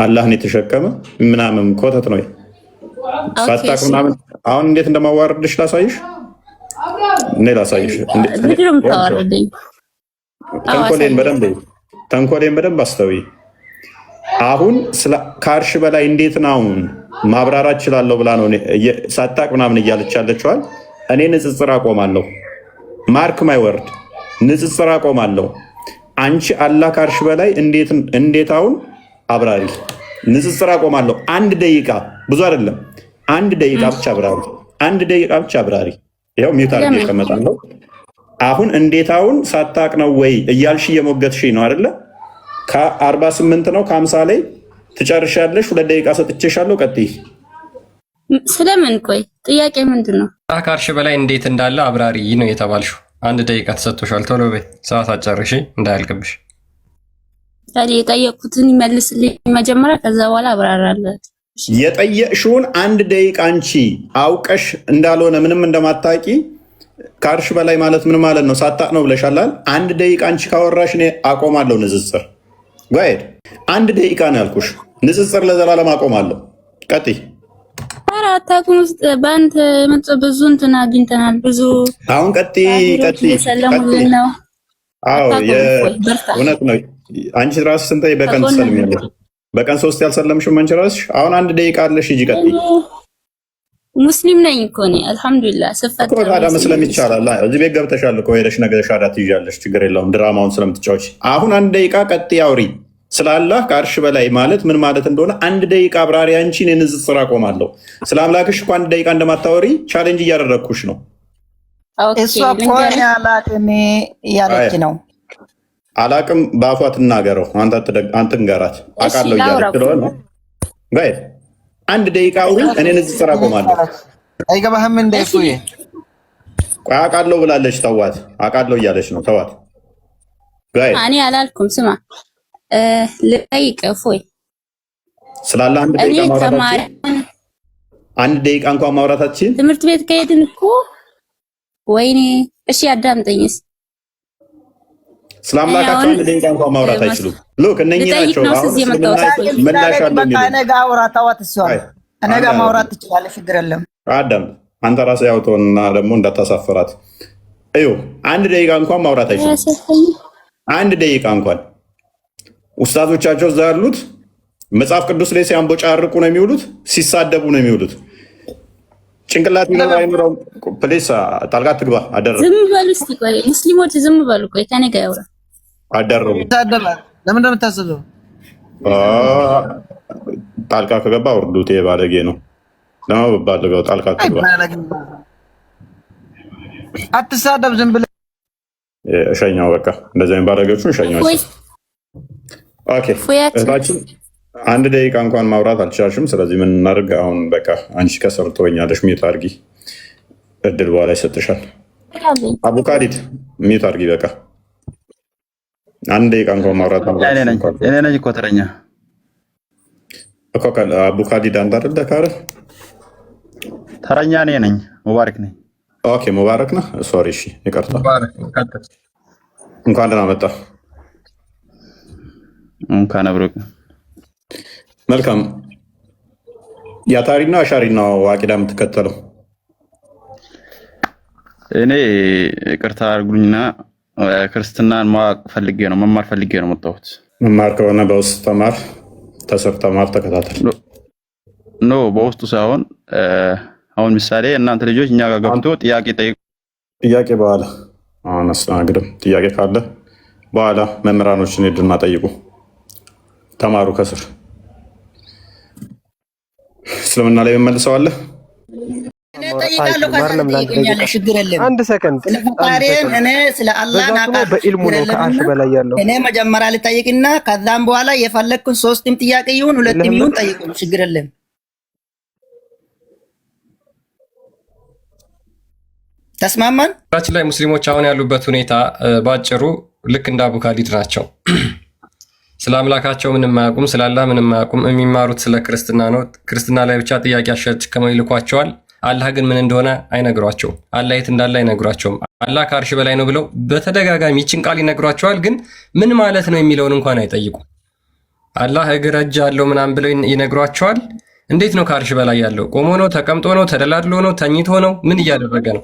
አላህን የተሸከመ ምናምን ኮተት ነው። ሳታቅ ምናምን አሁን እንዴት እንደማዋረድሽ ላሳይሽ። እኔ ላሳይሽ ተንኮሌን በደንብ አስተውይ። አሁን ከአርሽ በላይ እንዴት ነው ማብራራት እችላለሁ ብላ ነው ሳታቅ ምናምን እያለች ያለችዋል። እኔ ንጽጽር አቆማለሁ። ማርክ ማይ ወርድ ንጽጽር አቆማለሁ። አንቺ አላህ ከአርሽ በላይ እንዴት አሁን አብራሪ። ንጽጽር አቆማለሁ። 1 ደቂቃ ብዙ አይደለም። 1 ደቂቃ ብቻ አብራሪ። 1 ደቂቃ ብቻ አብራሪ። ያው ሚውት አድርጌ እቀመጣለሁ። አሁን እንዴት አሁን ሳታቅ ነው ወይ እያልሽ እየሞገትሽኝ ነው አይደለ? ከ48 ነው ከ50 ላይ ትጨርሻለሽ። 2 ደቂቃ ሰጥቼሻለሁ። ቀጥይ። ስለምን? ቆይ ጥያቄ ምንድን ነው? ከአርሽ በላይ እንዴት እንዳለ አብራሪ ነው የተባልሽው። 1 ደቂቃ ተሰጥቶሻል። ቶሎ በይ፣ ሰዓት አጨርሺ እንዳያልቅብሽ። ታዲያ የጠየቁትን ይመልስልኝ መጀመሪያ፣ ከዛ በኋላ አብራራለሁ። የጠየቅሽውን 1 ደቂቃ አንቺ አውቀሽ እንዳልሆነ ምንም እንደማታቂ ከአርሽ በላይ ማለት ምን ማለት ነው ሳታቅ ነው ብለሻል። 1 ደቂቃ አንቺ ካወራሽ እኔ አቆማለሁ ንጽጽር። ጋይድ 1 ደቂቃ ነው ያልኩሽ። ንጽጽር ለዘላለም አቆማለሁ። ቀጥይ። አታውቅም ውስጥ በአንተ መጥቶ ብዙ እንትን አግኝተናል። ብዙ አሁን ቀጥይ። ሰለሙልን ነው። አዎ እውነት ነው። አንቺ ራስሽ ስንት በቀን ትሰልሚያለሽ? በቀን 3 ያልሰለምሽም አንቺ ራስሽ። አሁን 1 ደቂቃ አለሽ። ሂጂ ቀጥይ። ሙስሊም ነኝ እኮ እኔ አልሐምዱሊላህ። ስፈታ ታዲያ መስለም ይቻላል። እዚህ ቤት ገብተሻል እኮ ሄደሽ ነገ ሻዳ ትይዣለሽ። ችግር የለውም ድራማውን ስለምትጫወች። አሁን 1 ደቂቃ ቀጥይ አውሪ። ስለ አላህ ከአርሽ በላይ ማለት ምን ማለት እንደሆነ 1 ደቂቃ አብራሪ። አንቺ እኔ ንጽጽር አቆማለሁ። ስለ አምላክሽ እኮ 1 ደቂቃ እንደማታወሪ ቻሌንጅ እያደረግኩሽ ነው። እሷ እኮ እኔ አላቅም እያለች ነው። አላቅም በአፏ ትናገረው። አንተ ንገራት። አውቃለሁ እያለች ስለሆነ ጋይ 1 ደቂቃ አውሪ። እኔ ንጽጽር አቆማለሁ። አይገባህም እንደ እፉዬ? ቆይ አውቃለሁ ብላለች። ተዋት። አውቃለሁ እያለች ነው። ተዋት ጋይ። እኔ አላልኩም። ስማ ልጠይቅ እፎይ ስላለ 1 ደቂቃ ማውራታችን 1 ደቂቃ እንኳን ማውራታችን ትምህርት ቤት ከሄድን እኮ ወይኔ። እሺ አዳምጠኝስ። ስለአምላካቸው 1 ደቂቃ እንኳን ማውራት አይችሉም። ሉክ እነኚህ ናቸው። ምላሽ አለ የሚሉ ነገ አውራ ተዋት። እሷ ነገ ማውራት ትችላለች። ችግር የለም። አዳም አንተ ራስህ ያውተውና ደግሞ እንዳታሳፈራት። እዩ አንድ ደቂቃ እንኳን ማውራት አይችልም። አንድ ደቂቃ እንኳን ኡስታዞቻቸው እዛ ያሉት መጽሐፍ ቅዱስ ላይ ሲያንቦጫርቁ ነው የሚውሉት፣ ሲሳደቡ ነው የሚውሉት። ጭንቅላት ይኖር አይኖረው ፕሌስ ጣልቃ ትግባ። አደረጉ። ዝም በሉ እስቲ። ቆይ ሙስሊሞች ዝም በሉ። ቆይ ከኔ ጋር ያውራ። አደረጉ። ለምን እንደምታስበው ጣልቃ ከገባ ወርዱት። ባለጌ ነው። ለማባለገው ጣልቃ ትግባ። አትሳደብ። ዝም ብለህ እሸኛው። በቃ እንደዚህ አይነት ባለጌዎቹን እሸኛው። ኦኬ እታችን አንድ ደቂቃ እንኳን ማውራት አልቻልሽም። ስለዚህ ምን እናድርግ አሁን? በቃ አንቺ ከስር ትወኛለሽ። ሚዩት አድርጊ። እድል በኋላ ይሰጥሻል። አቡካዲድ ሚዩት አድርጊ። በቃ አንድ ደቂቃ እንኳን ማውራት እኔ ነኝ እኮ ተረኛ እኮ። አቡካዲድ አንተ አይደለ? ካረ ተረኛ እኔ ነኝ። ሙባረክ ነኝ። ኦኬ ሙባረክ ነህ? ሶሪ እሺ፣ ይቅርታ። እንኳን ደህና መጣ። እንኳን አብረክ። መልካም። የአታሪና አሻሪና ዋቂዳ የምትከተለው? እኔ ይቅርታ አድርጉልኝና ክርስትናን ማወቅ ፈልጌ ነው፣ መማር ፈልጌ ነው መጣሁት። መማር ከሆነ በውስጥ ተማር፣ ተስር ተማር፣ ተከታተል። ኖ በውስጡ ሳይሆን አሁን ምሳሌ እናንተ ልጆች እኛ ጋር ገብቶ ጥያቄ ጠይቁ። ጥያቄ በኋላ አሁን አስተናግድም። ጥያቄ ካለ በኋላ መምህራኖችን ሄዱና ጠይቁ፣ ተማሩ ከስር። እስልምና ላይ የመልሰዋለህ? ችግር የለም። አንድ ሰከንድ እኔ ስለ አላህ በኢልሙ ነው ከአርሽ በላይ ያለው። እኔ መጀመሪያ ልጠይቅና ከዛም በኋላ የፈለግኩን ሶስትም ጥያቄ ይሁን ሁለትም ይሁን ጠይቁኝ፣ ችግር የለም። ተስማማን? ታችን ላይ ሙስሊሞች አሁን ያሉበት ሁኔታ ባጭሩ ልክ እንደ አቡካዲድ ናቸው። ስለ አምላካቸው ምንም አያውቁም፣ ስለ አላህ ምንም አያውቁም። የሚማሩት ስለ ክርስትና ነው። ክርስትና ላይ ብቻ ጥያቄ አሸክመው ይልኳቸዋል። አላህ ግን ምን እንደሆነ አይነግሯቸውም። አላህ የት እንዳለ አይነግሯቸውም። አላህ ከአርሽ በላይ ነው ብለው በተደጋጋሚ ይችን ቃል ይነግሯቸዋል። ግን ምን ማለት ነው የሚለውን እንኳን አይጠይቁም። አላህ እግር እጅ አለው ምናምን ብለው ይነግሯቸዋል። እንዴት ነው ከአርሽ በላይ ያለው? ቆሞ ነው? ተቀምጦ ነው? ተደላድሎ ነው? ተኝቶ ነው? ምን እያደረገ ነው?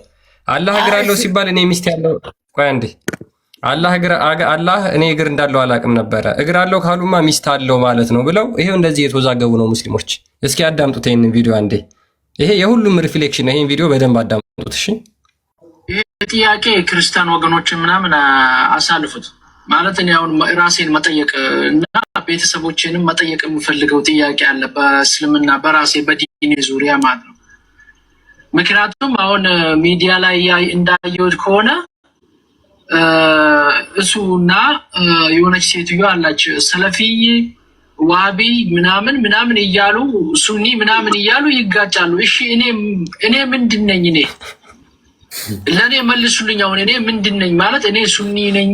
አላህ እግር አለው ሲባል እኔ ሚስት ያለው ቆይ አንዴ አላህ እኔ እግር እንዳለው አላውቅም ነበረ። እግር አለው ካሉማ ሚስት አለው ማለት ነው ብለው ይሄው እንደዚህ የተወዛገቡ ነው ሙስሊሞች። እስኪ አዳምጡት ይሄንን ቪዲዮ አንዴ። ይሄ የሁሉም ሪፍሌክሽን ነው። ይሄን ቪዲዮ በደንብ አዳምጡት እሺ። ይሄ ጥያቄ ክርስቲያን ወገኖችን ምናምን አሳልፉት ማለት እኔ አሁን ራሴን መጠየቅ እና ቤተሰቦቼንም መጠየቅ የምፈልገው ጥያቄ አለ በእስልምና በራሴ በዲኔ ዙሪያ ማለት ነው። ምክንያቱም አሁን ሚዲያ ላይ እንዳየሁት ከሆነ እሱና የሆነች ሴትዮ አላች ሰለፊይ ዋቢ ምናምን እያሉ ሱኒ ምናምን እያሉ ይጋጫሉ። እሺ እኔ ምንድነኝ? ለኔ መልሱልኝ። አሁን እኔ ምንድነኝ ማለት እኔ ሱኒ ነኝ፣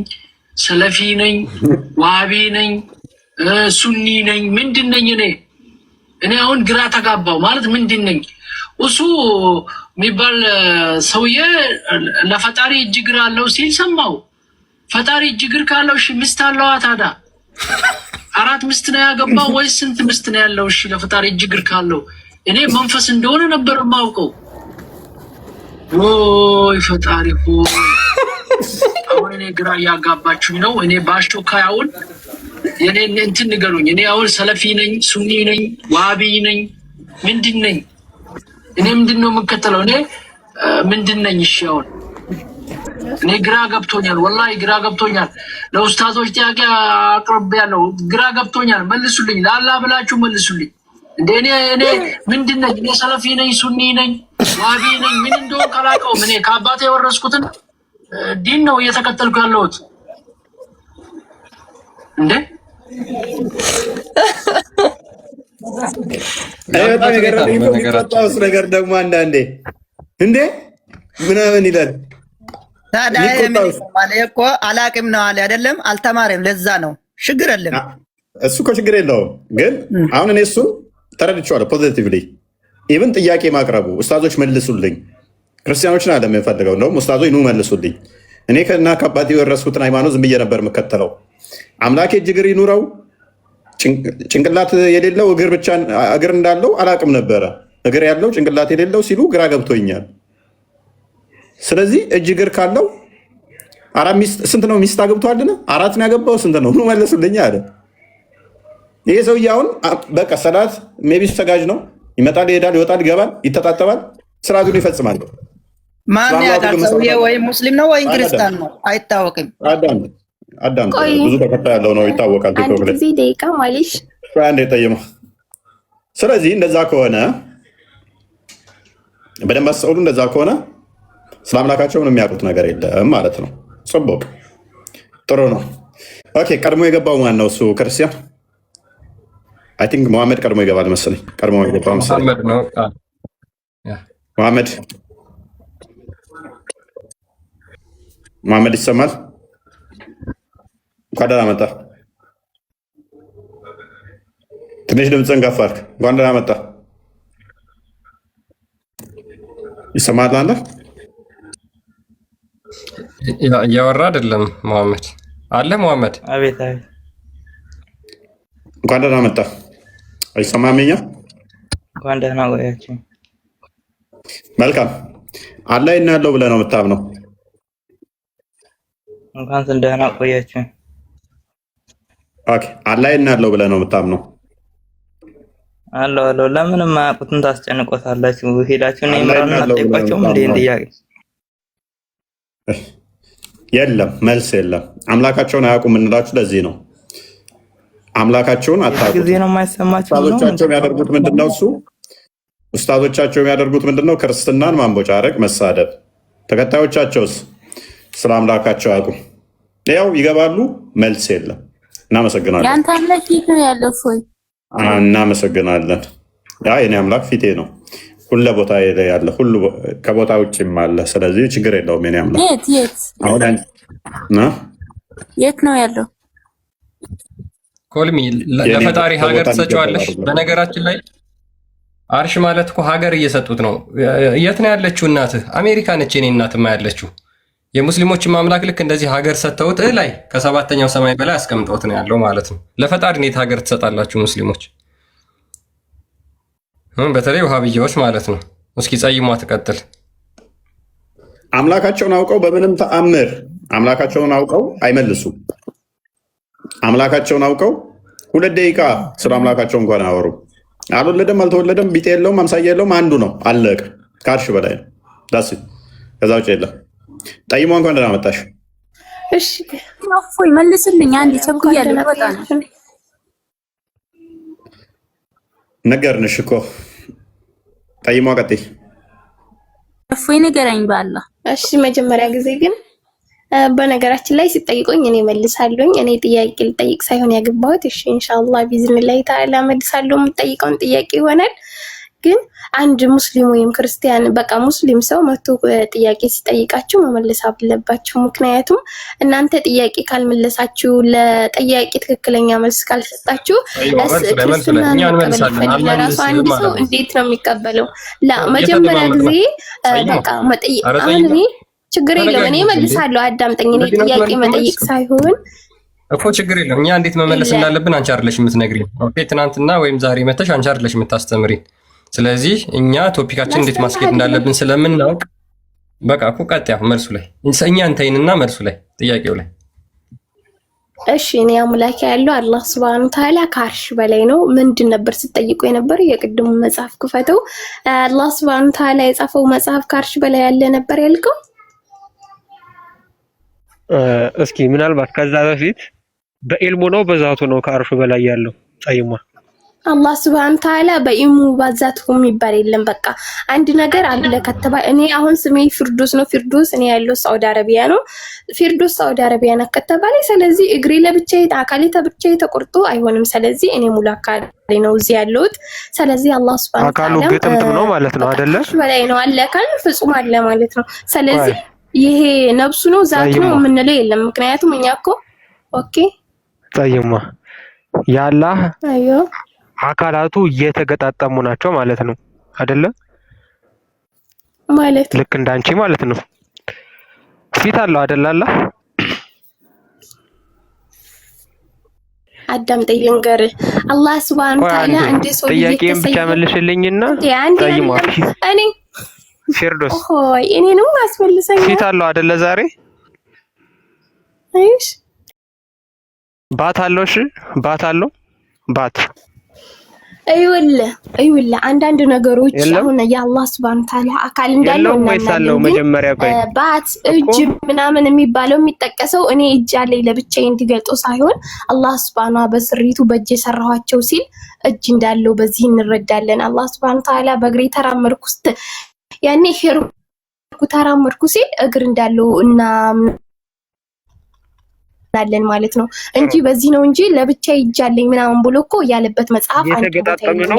ሰለፊ ነኝ፣ ዋቢ ነኝ፣ ሱኒ ነኝ፣ ምንድነኝ? እኔ አሁን ግራ ተጋባው ማለት ምንድነኝ? እሱ የሚባል ሰውዬ ለፈጣሪ እጅ እግር አለው ሲል ሰማው። ፈጣሪ እጅ እግር ካለው እሺ ሚስት አለዋ ታዲያ? 4 ሚስት ነው ያገባው ወይስ ስንት ሚስት ነው ያለው? እሺ ለፈጣሪ እጅ እግር ካለው እኔ መንፈስ እንደሆነ ነበር የማውቀው። ወይ ፈጣሪ ሆይ አሁን እኔ ግራ እያጋባችሁኝ ነው። እኔ በአስቸኳይ አሁን የኔ እንትን ንገሩኝ። እኔ አሁን ሰለፊ ነኝ፣ ሱኒ ነኝ፣ ዋቢ ነኝ፣ ምንድን ነኝ? እኔ ምንድን ነው የምከተለው? እኔ ምንድን ነኝ? እሺ አሁን እኔ ግራ ገብቶኛል፣ ወላሂ ግራ ገብቶኛል። ለኡስታዞች ጥያቄ አቅርቤያለሁ፣ ግራ ገብቶኛል። መልሱልኝ፣ ለአላህ ብላችሁ መልሱልኝ። እንደ እኔ ምንድን ነኝ? እኔ ሰለፊ ነኝ፣ ሱኒ ነኝ፣ ዋቢ ነኝ፣ ምን እንደሆነ ካላውቀውም እኔ ከአባቴ የወረስኩትን ዲን ነው እየተከተልኩ ያለሁት። እንዴ በጣም የገረመኝ የሚቆጣውስ ነገር ደግሞ አንዳንዴ እንዴ ምናምን ይላል። ታዲያ እኮ አላቅም ነው አለ አይደለም፣ አልተማረም። ለዛ ነው ችግር የለም። እሱ እኮ ችግር የለውም። ግን አሁን እኔ እሱን ተረድቼዋለሁ ፖዚቲቭሊ። ኢቭን ጥያቄ ማቅረቡ ኡስታዞች መልሱልኝ፣ ክርስቲያኖችን አለም የምፈልገው እንደውም ኡስታዞች ኑ መልሱልኝ። እኔ ከና ከአባቴ የወረስኩትን ሃይማኖት ዝም ብዬ ነበር የምከተለው። አምላኬ እጅ እግር ይኑረው ጭንቅላት የሌለው እግር ብቻ እግር እንዳለው አላቅም ነበረ። እግር ያለው ጭንቅላት የሌለው ሲሉ ግራ ገብቶኛል። ስለዚህ እጅ እግር ካለው ስንት ነው ሚስት አግብቷል? 4 ነው ያገባው። ስንት ነው? ኑ መለሱልኝ አለ። ይሄ ሰውዬ አሁን በቃ ሰላት ሜቢ ሰጋጅ ነው። ይመጣል፣ ይሄዳል፣ ይወጣል፣ ይገባል፣ ይተጣጠባል፣ ስርዓቱን ይፈጽማል። ማን ያውቃል? ሰውዬ ወይ ሙስሊም ነው ወይ ክርስቲያን ነው አይታወቅም። አዳም ብዙ ተከታይ ያለው ነው ይታወቃል። አንድ ጊዜ ደቂቃ ማለሽ አንዴ ጠይማ። ስለዚህ እንደዛ ከሆነ በደንብ አስተውሉ። እንደዛ ከሆነ ስለ አምላካቸው ምንም የሚያውቁት ነገር የለም ማለት ነው። ጽቦቅ ጥሩ ነው። ኦኬ ቀድሞ የገባው ማን ነው? እሱ ክርስቲያን አይ ቲንክ መሐመድ ቀድሞ ይገባል መሰለኝ። ቀድሞ የገባው መሰለኝ መሐመድ ይሰማል? እንኳን ደህና መጣ። ትንሽ ድምፅህን ከፍ አድርግ። እንኳን ደህና መጣ። ይሰማል? አንተ እያወራ አይደለም መሐመድ አለ። መሐመድ አቤት አቤት። እንኳን ደህና መጣ። አይሰማም? እኛ እንኳን ደህና ቆያችሁ። መልካም። አላህ እና ያለው ብለህ ነው የምታምነው? እንኳን ደህና ቆያችሁ። ኦኬ አላህ እና ያለው ብለህ ነው የምታምነው? አለው አለው። ለምን ማያውቁትን ታስጨንቆታላችሁ? ሄዳችሁ ነው ኢምራን አትጠይቋቸውም እንዴ? እንዲያውቅ የለም መልስ የለም። አምላካቸውን አያውቁም እንላችሁ ለዚህ ነው። አምላካቸውን አታውቁም። ጊዜ ነው የማይሰማቸው። ኡስታዞቻቸው የሚያደርጉት ምንድነው? ኡስታዞቻቸው የሚያደርጉት ምንድነው? ክርስትናን ማንቦጫረቅ፣ መሳደብ። ተከታዮቻቸውስ ስለ አምላካቸው አያውቁም። ያው ይገባሉ፣ መልስ የለም። እናመሰግናለን። ያንተ አምላክ ፊት ነው ያለው ፎይ። እናመሰግናለን። ያ የኔ አምላክ ፊቴ ነው፣ ሁሉ ቦታ ያለ፣ ሁሉ ከቦታ ውጭም አለ። ስለዚህ ችግር የለውም። የኔ አምላክ የት ነው ያለው? ኮልሚ ለፈጣሪ ሀገር ትሰጪዋለሽ። በነገራችን ላይ አርሽ ማለት እኮ ሀገር እየሰጡት ነው። የት ነው ያለችው እናትህ? አሜሪካ ነች የኔ እናትማ ያለችው። የሙስሊሞችን ማምላክ ልክ እንደዚህ ሀገር ሰጥተውት ላይ ከ7ኛው ሰማይ በላይ አስቀምጠውት ነው ያለው ማለት ነው። ለፈጣሪ እንዴት ሀገር ትሰጣላችሁ ሙስሊሞች? በተለይ ውሃብያዎች ማለት ነው። እስኪ ጸይሟ ትቀጥል። አምላካቸውን አውቀው በምንም ተአምር አምላካቸውን አውቀው አይመልሱም። አምላካቸውን አውቀው 2 ደቂቃ ስለ አምላካቸው እንኳን አወሩ። አልወለደም፣ አልተወለደም፣ ቢጤ የለውም፣ አምሳያ የለውም፣ አንዱ ነው፣ አለቀ። ከአርሽ በላይ ነው። ዳስ ከዛ ውጭ የለም። ጠይሟ እንኳን ደህና መጣሽ። እሺ እፎይ መልስልኝ። አንድ ቸኩያለሁ በጣም ነገርንሽ እኮ ጠይሟ ቀጥይ። እፎይ ንገረኝ በአላህ። እሺ መጀመሪያ ጊዜ ግን በነገራችን ላይ ሲጠይቁኝ እኔ መልሳለሁኝ። እኔ ጥያቄ ልጠይቅ ሳይሆን ያገባሁት። እሺ ኢንሻአላህ ቢዝኒላህ ተዓላ መልሳለሁ። የምጠይቀውን ጥያቄ ይሆናል። ግን አንድ ሙስሊም ወይም ክርስቲያን በቃ ሙስሊም ሰው መጥቶ ጥያቄ ሲጠይቃችሁ መመለስ አለባችሁ። ምክንያቱም እናንተ ጥያቄ ካልመለሳችሁ፣ ለጥያቄ ትክክለኛ መልስ ካልሰጣችሁ ለራሱ አንድ ሰው እንዴት ነው የሚቀበለው? መጀመሪያ ጊዜ በቃ መጠየቅ አሁን እኔ ችግር የለም እኔ መልሳለሁ። አዳምጠኝ። እኔ ጥያቄ መጠየቅ ሳይሆን እኮ ችግር የለም። እኛ እንዴት መመለስ እንዳለብን አንቺ አይደለሽ የምትነግሪን። ኦኬ ትናንትና ወይም ዛሬ መተሽ አንቺ አይደለሽ የምታስተምሪን። ስለዚህ እኛ ቶፒካችን እንዴት ማስኬድ እንዳለብን ስለምናውቅ በቃ እኮ ቀጥያ መልሱ ላይ እኛ እንተይንና መልሱ ላይ ጥያቄው ላይ እሺ እኔ አምላክ ያለው አላህ Subhanahu Wa Ta'ala ከአርሽ በላይ ነው። ምንድን ነበር ስትጠይቁ የነበረው? የቅድሙ መጽሐፍ ክፈተው። አላህ Subhanahu Wa Ta'ala የጻፈው መጽሐፍ ከአርሽ በላይ ያለ ነበር ያልከው? እስኪ ምናልባት ከዛ በፊት በኢልሙ ነው በዛቱ ነው ከአርሹ በላይ ያለው? ጠይሟ አላህ Subhanahu Wa Ta'ala በኢልሙ ባዛቱ የሚባል የለም። በቃ አንድ ነገር አለ ከተባለ እኔ አሁን ስሜ ፊርዶስ ነው። ፊርዶስ እኔ ያለው ሳውዲ አረቢያ ነው። ፊርዶስ ሳውዲ አረቢያ ነው ከተባለ ስለዚህ እግሬ ለብቻዬ አካሌ ለብቻዬ ተቆርጦ አይሆንም። ስለዚህ እኔ ሙሉ አካሌ ነው እዚህ ያለሁት። ስለዚህ አላህ Subhanahu Wa Ta'ala አካሉ ግጥምጥም ነው ማለት ነው አይደለ? በላይ ነው አለ ካል ፍጹም አለ ማለት ነው። ስለዚህ ይሄ ነብሱ ነው ዛቱ ነው የምንለው የለም። ምክንያቱም እኛ እኮ ኦኬ ጠይማ ያላህ አዮ አካላቱ እየተገጣጠሙ ናቸው ማለት ነው አይደለ? ማለት ልክ እንዳንቺ ማለት ነው። ፊት አለው አይደል? አዳምጠኝ ልንገርህ። አላህ Subhanahu Wa Ta'ala እንደ ሰው ጥያቄም ብቻ መልሽልኝና ጠይማ እኔ ፊርዶስ ሆይ እኔ ነው ማስፈልሰኝ ፊት አለው አይደለ? ዛሬ እሺ ባት አለው። እሺ ባት አለው። ባት አይውላ አንዳንድ ነገሮች አሁን የአላህ Subhanahu Ta'ala አካል እንዳለው እናምናለን። ባት እጅ ምናምን የሚባለው የሚጠቀሰው እኔ እጅ አለኝ ለብቻዬ እንዲገልጦ ሳይሆን አላህ Subhanahu በስሪቱ በእጅ የሰራኋቸው ሲል እጅ እንዳለው በዚህ እንረዳለን። አላህ Subhanahu Ta'ala በእግሬ ተራመድኩ ያኔ ተራመድኩ ሲል እግር እንዳለው እናለን ማለት ነው እንጂ በዚህ ነው እንጂ ለብቻ ይጃለኝ ምናምን ብሎ እኮ ያለበት መጽሐፍ አንተ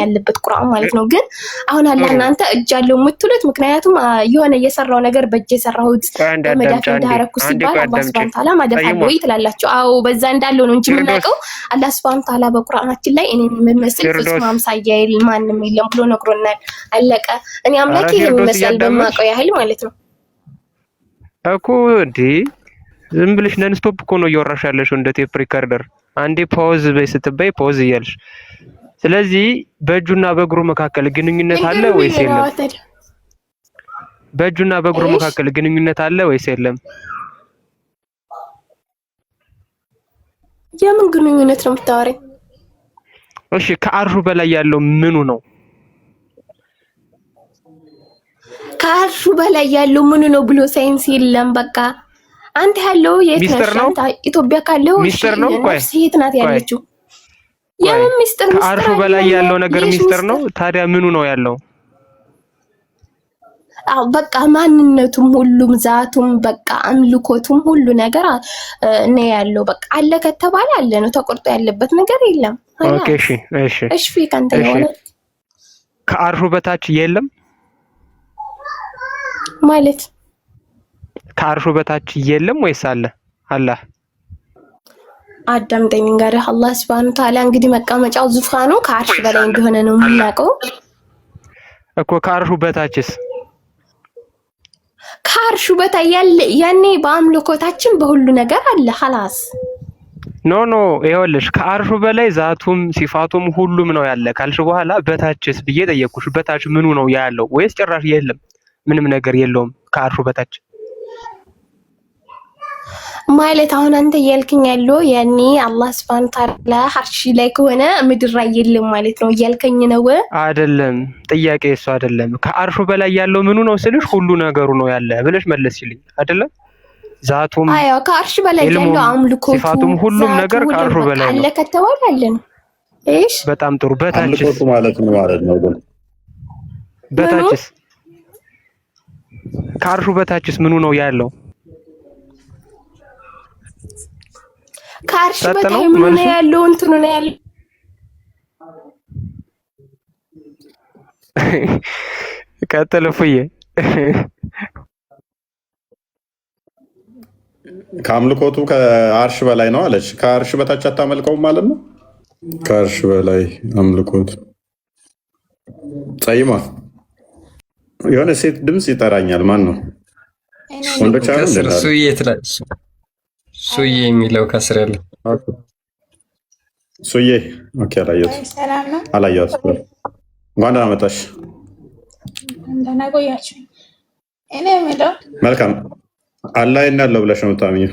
ያለበት ቁርአን ማለት ነው። ግን አሁን አላህ እናንተ እጃለው የምትሉት ምክንያቱም የሆነ የሰራው ነገር በእጅ የሰራሁት በመዳፍ እንዳረኩ ሲባል አላህ Subhanahu Ta'ala ማደፋለው ይትላላችሁ። አዎ በዛ እንዳለው ነው እንጂ የምናውቀው አላህ Subhanahu Ta'ala በቁርአናችን ላይ እኔ የምመስል ፍጹም አምሳያ ማንም የለም ብሎ ነግሮናል። አለቀ። እኔ አምላኬ የምመስል በማውቀው ያህል ማለት ነው እኮ እንዴ ዝም ብለሽ ነን ስቶፕ እኮ ነው እያወራሽ ያለሽው እንደ ቴፕ ሪከርደር። አንዴ ፓውዝ በይ ስትበይ ፓውዝ እያልሽ። ስለዚህ በእጁና በእግሩ መካከል ግንኙነት አለ ወይስ የለም? በእጁና በእግሩ መካከል ግንኙነት አለ ወይስ የለም? የምን ግንኙነት ነው የምታወሪው? እሺ ከአርሹ በላይ ያለው ምኑ ነው? ከአርሹ በላይ ያለው ምኑ ነው ብሎ ሳይንስ የለም። በቃ አንተ ያለው የት ነው? ኢትዮጵያ ካለው ሚስጥር ነው። ቆይ የት ናት ያለችው? የምን ሚስጥር? ከአርሹ በላይ ያለው ነገር ሚስጥር ነው። ታዲያ ምኑ ነው ያለው? አው በቃ ማንነቱም ሁሉም ዛቱም በቃ አምልኮቱም ሁሉ ነገር ነው ያለው። በቃ አለ ከተባለ አለ ነው። ተቆርጦ ያለበት ነገር የለም። ኦኬ እሺ እሺ ካንተ የሆነ ከአርሹ በታች የለም ማለት ከአርሹ በታች የለም ወይስ አለ? አላህ አዳም ደሚንጋር አላህ Subhanahu Ta'ala እንግዲህ መቀመጫው ዙፋኑ ከአርሽ በላይ እንደሆነ ነው የምናውቀው እኮ። ከአርሹ በታችስ? ከአርሹ በታይ ያኔ በአምልኮታችን በሁሉ ነገር አለ خلاص። ኖ ይኸውልሽ ከአርሹ በላይ ዛቱም ሲፋቱም ሁሉም ነው ያለ ካልሽ በኋላ በታችስ ብዬ ጠየቅኩሽ። በታች ምኑ ነው ያለው? ወይስ ጭራሽ የለም ምንም ነገር የለውም ከአርሹ በታች ማለት? አሁን አንተ እያልከኝ ያለው ያኔ አላህ Subhanahu Ta'ala አርሽ ላይ ከሆነ ምድር ላይ የለም ማለት ነው እያልከኝ ነው አይደለም? ጥያቄ እሱ አይደለም። ከአርሹ በላይ ያለው ምኑ ነው ስልሽ ሁሉ ነገሩ ነው ያለ ብለሽ መለስሽልኝ አይደለም? ዛቱም አዎ ከአርሽ በላይ ያለው አምልኮቱ ሲፋቱም ሁሉም ነገር ከአርሹ በላይ ነው። አለ ከተባለ አለ ነው። እሺ በጣም ጥሩ። በታችስ? አምልኮቱ ማለት ነው ግን በታችስ? ከአርሹ በታችስ ምኑ ነው ያለው? ከአርሽ በታይ ምኑ ነው ያለው? እንትኑ ነው ያለው። ቀጥልፉዬ ከአምልኮቱ ከአርሽ በላይ ነው አለች። ከአርሽ በታች አታመልከውም ማለት ነው። ከአርሽ በላይ አምልኮቱ ጸይማ የሆነ ሴት ድምጽ ይጠራኛል። ማን ነው? ወንዶች አይደል? ሱዬ የሚለው ከስር ያለ ሱዬ። ኦኬ አላየሁት። እንኳን ደህና መጣሽ። እንደና ቆያችሁ። እኔ የምለው መልካም አላህ እንዳለው ብለሽ ነው የምታምኚው?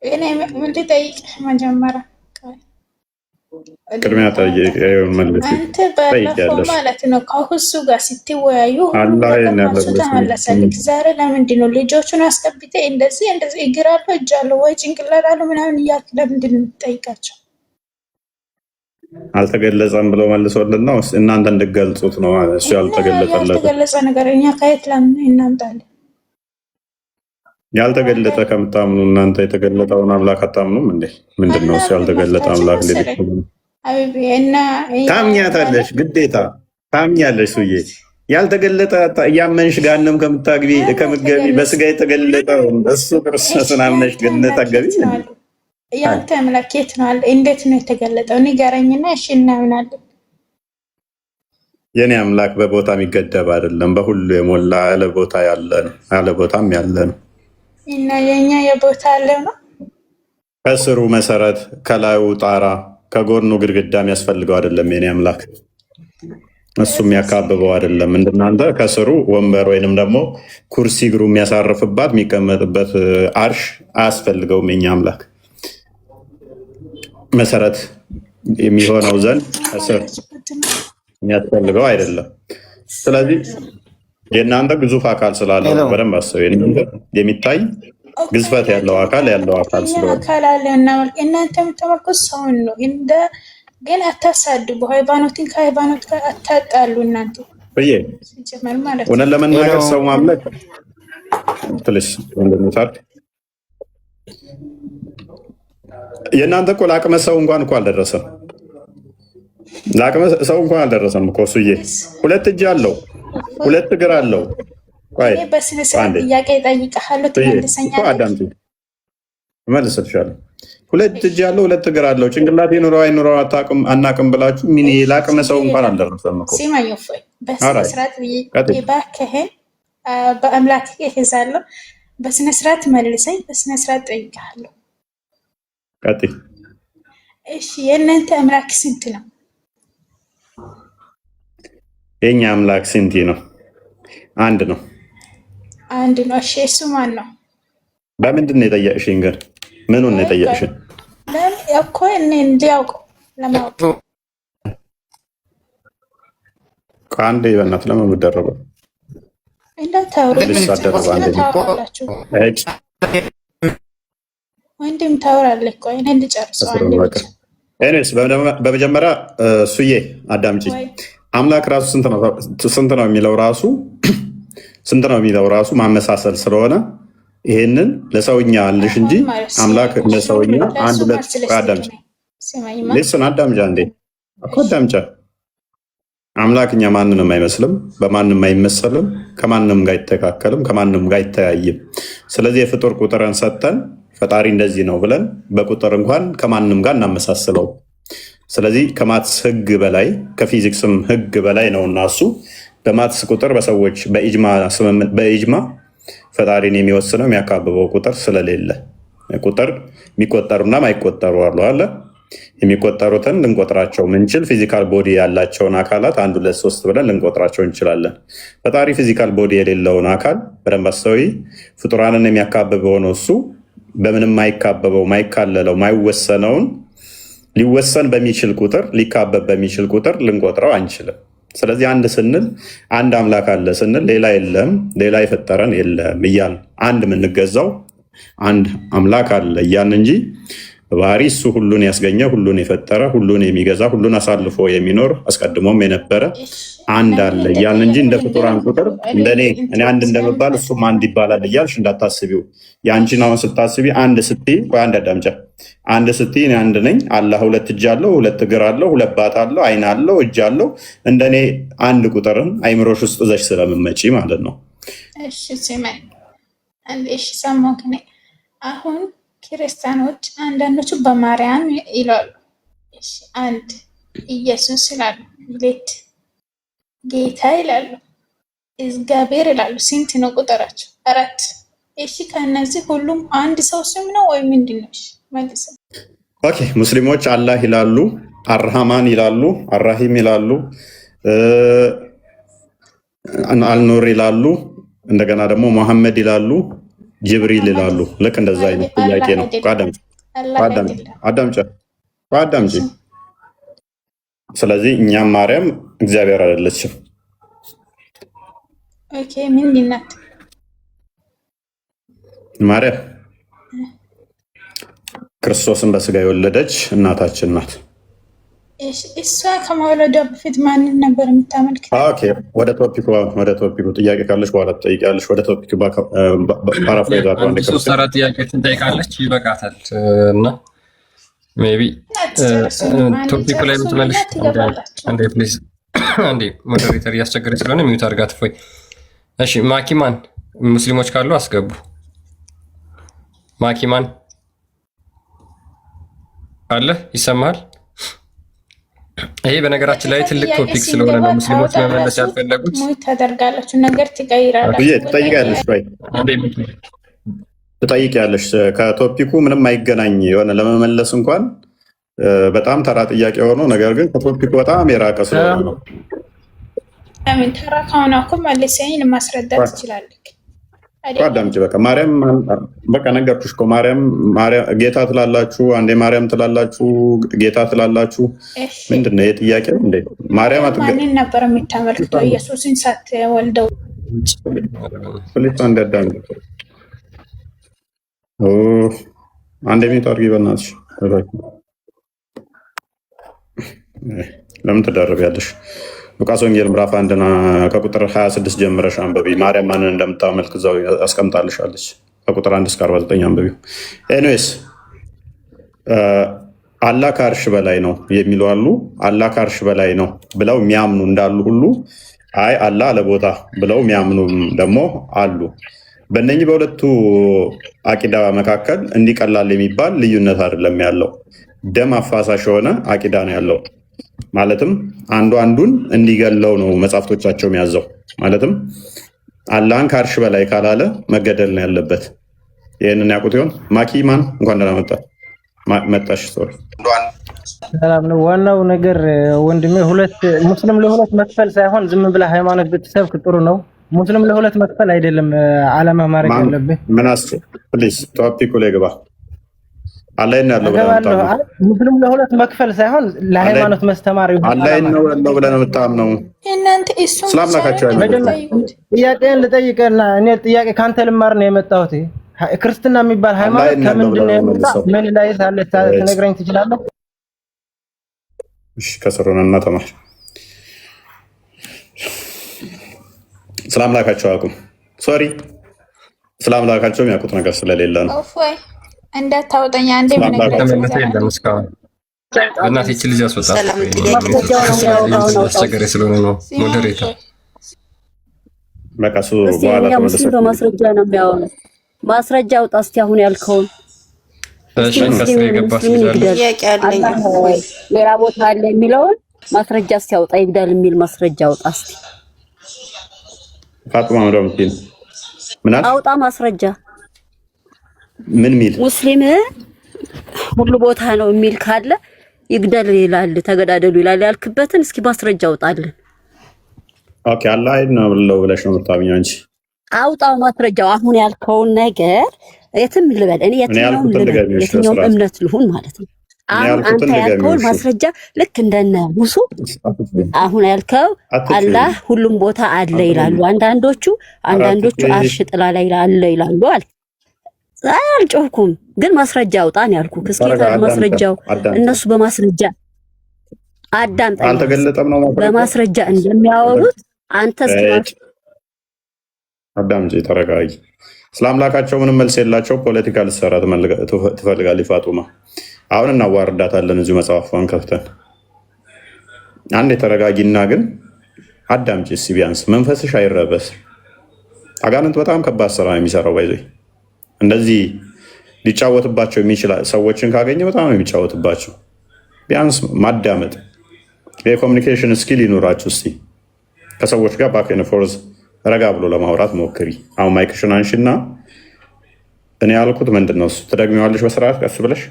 እኔ ምን ልጠይቅ መጀመሪያ ቅድሚያ ጠይቅ። መልስ አንተ ባለፈው ማለት ነው ከሁሱ ጋር ስትወያዩ ሁሉ ተመለሰልክ። ዛሬ ለምንድን ነው ልጆቹን አስቀብጤ እንደዚህ እግር አለው እጅ አለው ወይ ጭንቅላት አለው ምናምን እያልክ ለምንድን ነው የምትጠይቃቸው? አልተገለጸም ብሎ መልሶልን ነው እናንተ እንድትገልጹት ነው። እሱ ያልተገለጸለት ያልተገለጸ ነገር እኛ ከየት ለምን እናምጣለን? ያልተገለጠ ከምታምኑ እናንተ የተገለጠውን አምላክ አታምኑም እንዴ? ምንድነው እሱ ያልተገለጠ አምላክ? ታምኛታለሽ፣ ግዴታ ታምኛለሽ። ሱዬ ያልተገለጠ እያመንሽ ገሃነም ከምትገቢ በስጋ የተገለጠው እሱ ክርስቶስን አምነሽ ገነት አትገቢ። ያንተ አምላክ የት ነው አለ? እንዴት ነው የተገለጠው? ንገረኝና እሺ እናምናለን። የኔ አምላክ በቦታ የሚገደብ አይደለም፣ በሁሉ የሞላ ያለ ቦታ ያለ ነው፣ ያለ ቦታም ያለ ነው። እና የኛ የቦታ አለው ነው። ከስሩ መሰረት፣ ከላዩ ጣራ፣ ከጎኑ ግድግዳ የሚያስፈልገው አይደለም። የኔ አምላክ እሱ የሚያካብበው አይደለም። እንደናንተ ከስሩ ወንበር ወይንም ደግሞ ኩርሲ እግሩ የሚያሳርፍባት የሚቀመጥበት አርሽ አያስፈልገውም። የኛ አምላክ መሰረት የሚሆነው ዘንድ ከስር የሚያስፈልገው አይደለም። ስለዚህ የእናንተ ግዙፍ አካል ስላለው በደንብ አስበው። የሚታይ ግዝፈት ያለው አካል ስለሆነ እናንተ የምትመልኩት ሰውን ነው። ግን አታሳድቡ። ሃይማኖትን ከሃይማኖት ጋር አታጣሉ። እናንተ እውነት ለመናገር ሰው ማምለክ ትልሽ እንደምታርቅ የእናንተ እኮ ለአቅመ ሰው እንኳን እኮ አልደረሰም። ለአቅመ ሰው እንኳን አልደረሰም እኮ እሱዬ። 2 እጅ አለው፣ 2 እግር አለው። በስነ ስርዓት ጥያቄ እጠይቅሃለሁ፣ ትመልሰኛለህ። እመልስልሻለሁ። 2 እጅ አለው፣ 2 እግር አለው። ጭንቅላት ይኑረው አይኑረው አናቅም ብላችሁ ምን ለአቅመ ሰው እንኳን አልደረሰም እኮ። ሲማኝ እፎይ፣ በስነ ስርዓት እባክህን፣ በአምላክ ይሄዛለሁ። በስነ ስርዓት መልሰኝ፣ በስነ ስርዓት ጠይቅሃለሁ። ቀጥይ። እሺ፣ የእናንተ አምላክ ስንት ነው? የኛ አምላክ ስንት ነው? አንድ ነው። አንድ ነው። እሺ፣ እሱ ማን ነው? በምንድን ነው የጠየቅሽኝ? ግን ምኑን ነው የጠየቅሽኝ? እኮ እኔ እንዲያውቁ ለማወቅ ከአንድ በእናትህ ለምን የምትደረበው? ወንድም ታወራለህ። ቆይ እኔ ልጨርሰው። በመጀመሪያ እሱዬ አዳምጪኝ። አምላክ ራሱ ስንት ነው የሚለው ራሱ ማመሳሰል ስለሆነ ይሄንን ለሰውኛ አልሽ እንጂ አምላክ ለሰውኛ አንድ ሁለት አዳምጪ። ሌስን አዳምጫ እንዴ እኮ አዳምጫ። አምላክ እኛ ማንንም አይመስልም፣ በማንም አይመሰልም፣ ከማንም ጋር አይተካከልም፣ ከማንም ጋር አይተያይም። ስለዚህ የፍጡር ቁጥርን ሰጠን ፈጣሪ እንደዚህ ነው ብለን በቁጥር እንኳን ከማንም ጋር እናመሳስለው። ስለዚህ ከማትስ ህግ በላይ ከፊዚክስም ህግ በላይ ነው እና እሱ በማትስ ቁጥር በሰዎች በኢጅማ ፈጣሪን የሚወስነው የሚያካብበው ቁጥር ስለሌለ ቁጥር የሚቆጠሩና ማይቆጠሩ አለ። የሚቆጠሩትን ልንቆጥራቸው ምንችል ፊዚካል ቦዲ ያላቸውን አካላት 1 2 3 ብለን ልንቆጥራቸው እንችላለን። ፈጣሪ ፊዚካል ቦዲ የሌለውን አካል በደንብ አስተውይ። ፍጡራንን የሚያካብበው ነው እሱ። በምንም ማይካበበው ማይካለለው ማይወሰነውን ሊወሰን በሚችል ቁጥር ሊካበብ በሚችል ቁጥር ልንቆጥረው አንችልም። ስለዚህ አንድ ስንል አንድ አምላክ አለ ስንል ሌላ የለም፣ ሌላ የፈጠረን የለም እያልን አንድ የምንገዛው አንድ አምላክ አለ እያልን እንጂ በባህሪ እሱ ሁሉን ያስገኘ ሁሉን የፈጠረ ሁሉን የሚገዛ ሁሉን አሳልፎ የሚኖር አስቀድሞም የነበረ አንድ አለ እያልን እንጂ እንደ ፍጡራን ቁጥር እኔ አንድ እንደምባል እሱም አንድ ይባላል እያልሽ እንዳታስቢው። የአንቺን አሁን ስታስቢ አንድ ስትይ አንድ አዳምጫ አንድ ስትይ እኔ አንድ ነኝ፣ አላህ 2 እጅ አለው፣ 2 እግር አለው፣ 2 ባት አለው፣ አይን አለው፣ እጅ አለው። እንደኔ አንድ ቁጥርን አይምሮሽ ውስጥ ዘሽ ስለምመጪ ማለት ነው። እሺ ሲማይ እሺ ሰማሁ። አሁን ክርስቲያኖች አንዳንዶቹ በማርያም ይላሉ፣ እሺ አንድ ኢየሱስ ይላሉ፣ 2 ጌታ ይላሉ፣ እግዚአብሔር ይላሉ። ስንት ነው ቁጥራቸው? 4። እሺ ከነዚህ ሁሉም አንድ ሰው ስም ነው ወይ ምንድን ነው? መልስ። ኦኬ ሙስሊሞች አላህ ይላሉ፣ አርሃማን ይላሉ፣ አራሂም ይላሉ፣ አልኑር ይላሉ፣ እንደገና ደግሞ መሐመድ ይላሉ፣ ጅብሪል ይላሉ። ልክ እንደዛ አይነት ጥያቄ ነው። አዳምጪ። ስለዚህ እኛም ማርያም እግዚአብሔር አይደለችም። ኦኬ ምንድን ናት ማርያም? ክርስቶስን በስጋ የወለደች እናታችን ናት። እሷ ከመውለዷ በፊት ማንን ነበር የምታመልክ? ወደ ቶፒኩ ጥያቄ ካለች በኋላ ትጠይቂያለሽ። ወደ ቶፒኩ ሶስት አራት ጥያቄዎችን ጠይቃለች፣ ይበቃታል። እና ሜይ ቢ ቶፒኩ ላይ የምትመልሽ አንዴ ፕሊዝ፣ አንዴ ሞዴሬተር እያስቸገረች ስለሆነ ሚዩት አድርጋት። እፎይ። እሺ ማኪማን ሙስሊሞች ካሉ አስገቡ። ማኪማን አለ? ይሰማል? ይሄ በነገራችን ላይ ትልቅ ቶፒክ ስለሆነ ነው ሙስሊሞች መመለስ ያልፈለጉት። ታደርጋላችሁ ነገር ትጠይቂያለሽ። ከቶፒኩ ምንም አይገናኝ የሆነ ለመመለስ እንኳን በጣም ተራ ጥያቄ ሆኖ ነገር ግን ከቶፒኩ በጣም የራቀ ስለሆነ ነው። ለምን ተረካውን እኮ መልሰኝ ማስረዳት ትችላለህ። አዳምጪ በቃ ማርያም በቃ ነገርኩሽ እኮ ማርያም ጌታ ትላላችሁ፣ አንዴ ማርያም ትላላችሁ፣ ጌታ ትላላችሁ። ምንድን ነው የጥያቄ እንዴ? ማርያም ማንን ነበር የምታመልክተው? ኢየሱስን ሳትወልደው ፖሊስ አንዳዳም አንዴ ሚት አድርጊ በእናትሽ። ለምን ትደርቢያለሽ? ሉቃስ ወንጌል ምዕራፍ 1 ከቁጥር 26 ጀምረሽ አንብቢ። ማርያም ማንን እንደምታመልክ እዛው አስቀምጣልሻለች። ከቁጥር 1 እስከ 49 አንብቢው። ኤኒዌይስ አላህ ከአርሽ በላይ ነው የሚሉ አሉ። አላህ ከአርሽ በላይ ነው ብለው የሚያምኑ እንዳሉ ሁሉ አይ አላህ አለቦታ ብለው የሚያምኑ ደግሞ አሉ። በእነኚህ በሁለቱ አቂዳ መካከል እንዲቀላል የሚባል ልዩነት አይደለም ያለው። ደም አፋሳሽ የሆነ አቂዳ ነው ያለው። ማለትም አንዱ አንዱን እንዲገለው ነው መጽሐፍቶቻቸው የሚያዘው። ማለትም አላህን ከአርሽ በላይ ካላለ መገደል ነው ያለበት። ይህንን ያውቁት ይሆን? ማኪ ማን እንኳን ደህና መጣሽ። ሶሪ ሰላም ነው። ዋናው ነገር ወንድሜ ሁለት ሙስሊም ለሁለት መክፈል ሳይሆን ዝም ብለህ ሃይማኖት ብትሰብክ ጥሩ ነው። ሙስሊም ለሁለት መክፈል አይደለም ዓላማ ማድረግ ያለብህ። ምን አስችል ፕሊዝ ቶፒኩ ላይ ግባ። አላይን ያለው ሙስሊም ለሁለት መክፈል ሳይሆን ለሃይማኖት መስተማር ይሁን። አላይን ነው ያለው ብለህ ነው የምታምነው? እናንተ እሱ ስላምላካቸው ጥያቄን ልጠይቅና እኔ ጥያቄ ካንተ ልማር ነው የመጣሁት። ክርስትና የሚባል ሃይማኖት ከምንድን ነው የመጣው? ምን ላይ ሳለ ትነግረኝ ትችላለህ? እሺ ከሰሩንና ተማር። ስላምላካቸው አቁም። ሶሪ ስላምላካቸው የሚያውቁት ነገር ስለሌለ ነው። እንዳታወጣኝ አንዴ እናቴ እቺ ልጅ አስወጣት። አስቸጋሪ ስለሆነ ነው ሞዴሬተር። በቃ እሱ በኋላ ተመለሰ። በማስረጃ ነው የሚያወራው። ማስረጃ አውጣ እስቲ አሁን ያልከውን። እሺ ከስሬ የገባች ልጅ አለ ሌላ ቦታ አለ የሚለውን ማስረጃ እስቲ አውጣ። ይግዳል የሚል ማስረጃ አውጣ እስቲ። ፋጡማ ምንድን ምን አለ? አውጣ ማስረጃ። ምን ሚል ሙስሊም ሁሉ ቦታ ነው የሚል ካለ ይግደል ይላል፣ ተገዳደሉ ይላል ያልክበትን እስኪ ማስረጃ አውጣልን። ኦኬ አላህ ነው ብለሽ ነው የምታምኚው አንቺ? አውጣው ማስረጃው። አሁን ያልከውን ነገር የትም ልበል እኔ የትኛውም እምነት ልሁን ማለት ነው። አሁን አንተ ያልከውን ማስረጃ ልክ እንደነ ሙሱ አሁን ያልከው አላህ ሁሉም ቦታ አለ ይላሉ አንዳንዶቹ አርሽ ጥላ ላይ አለ ይላሉ አለ። አልጮህኩም ግን ማስረጃ አውጣን ያልኩህ። እስኪ ማስረጃው እነሱ በማስረጃ አዳምጠኝ። አልተገለጠም ነው በማስረጃ እንደሚያወሩት አንተ አዳምጪ፣ ተረጋጊ። ስለአምላካቸው ምንም መልስ የላቸው። ፖለቲካ ልትሰራ ትፈልጋለች ፋጡማ። አሁን እናዋርዳታለን እዚሁ መጽሐፏን ከፍተን። አንድ የተረጋጊና ግን አዳምጪ እስኪ ቢያንስ መንፈስሽ አይረበስ። አጋንንት በጣም ከባድ ስራ ነው የሚሰራው። ባይዞ እንደዚህ ሊጫወትባቸው የሚችል ሰዎችን ካገኘ በጣም ነው የሚጫወትባቸው። ቢያንስ ማዳመጥ የኮሚኒኬሽን ስኪል ይኑራችሁ። እስኪ ከሰዎች ጋር ባክ ኤንድ ፎርዝ ረጋ ብሎ ለማውራት ሞክሪ። አሁን ማይክሽን አንሺና እኔ ያልኩት ምንድን ነው እሱ ትደግሚዋለሽ በስርዓት ቀስ ብለሽ።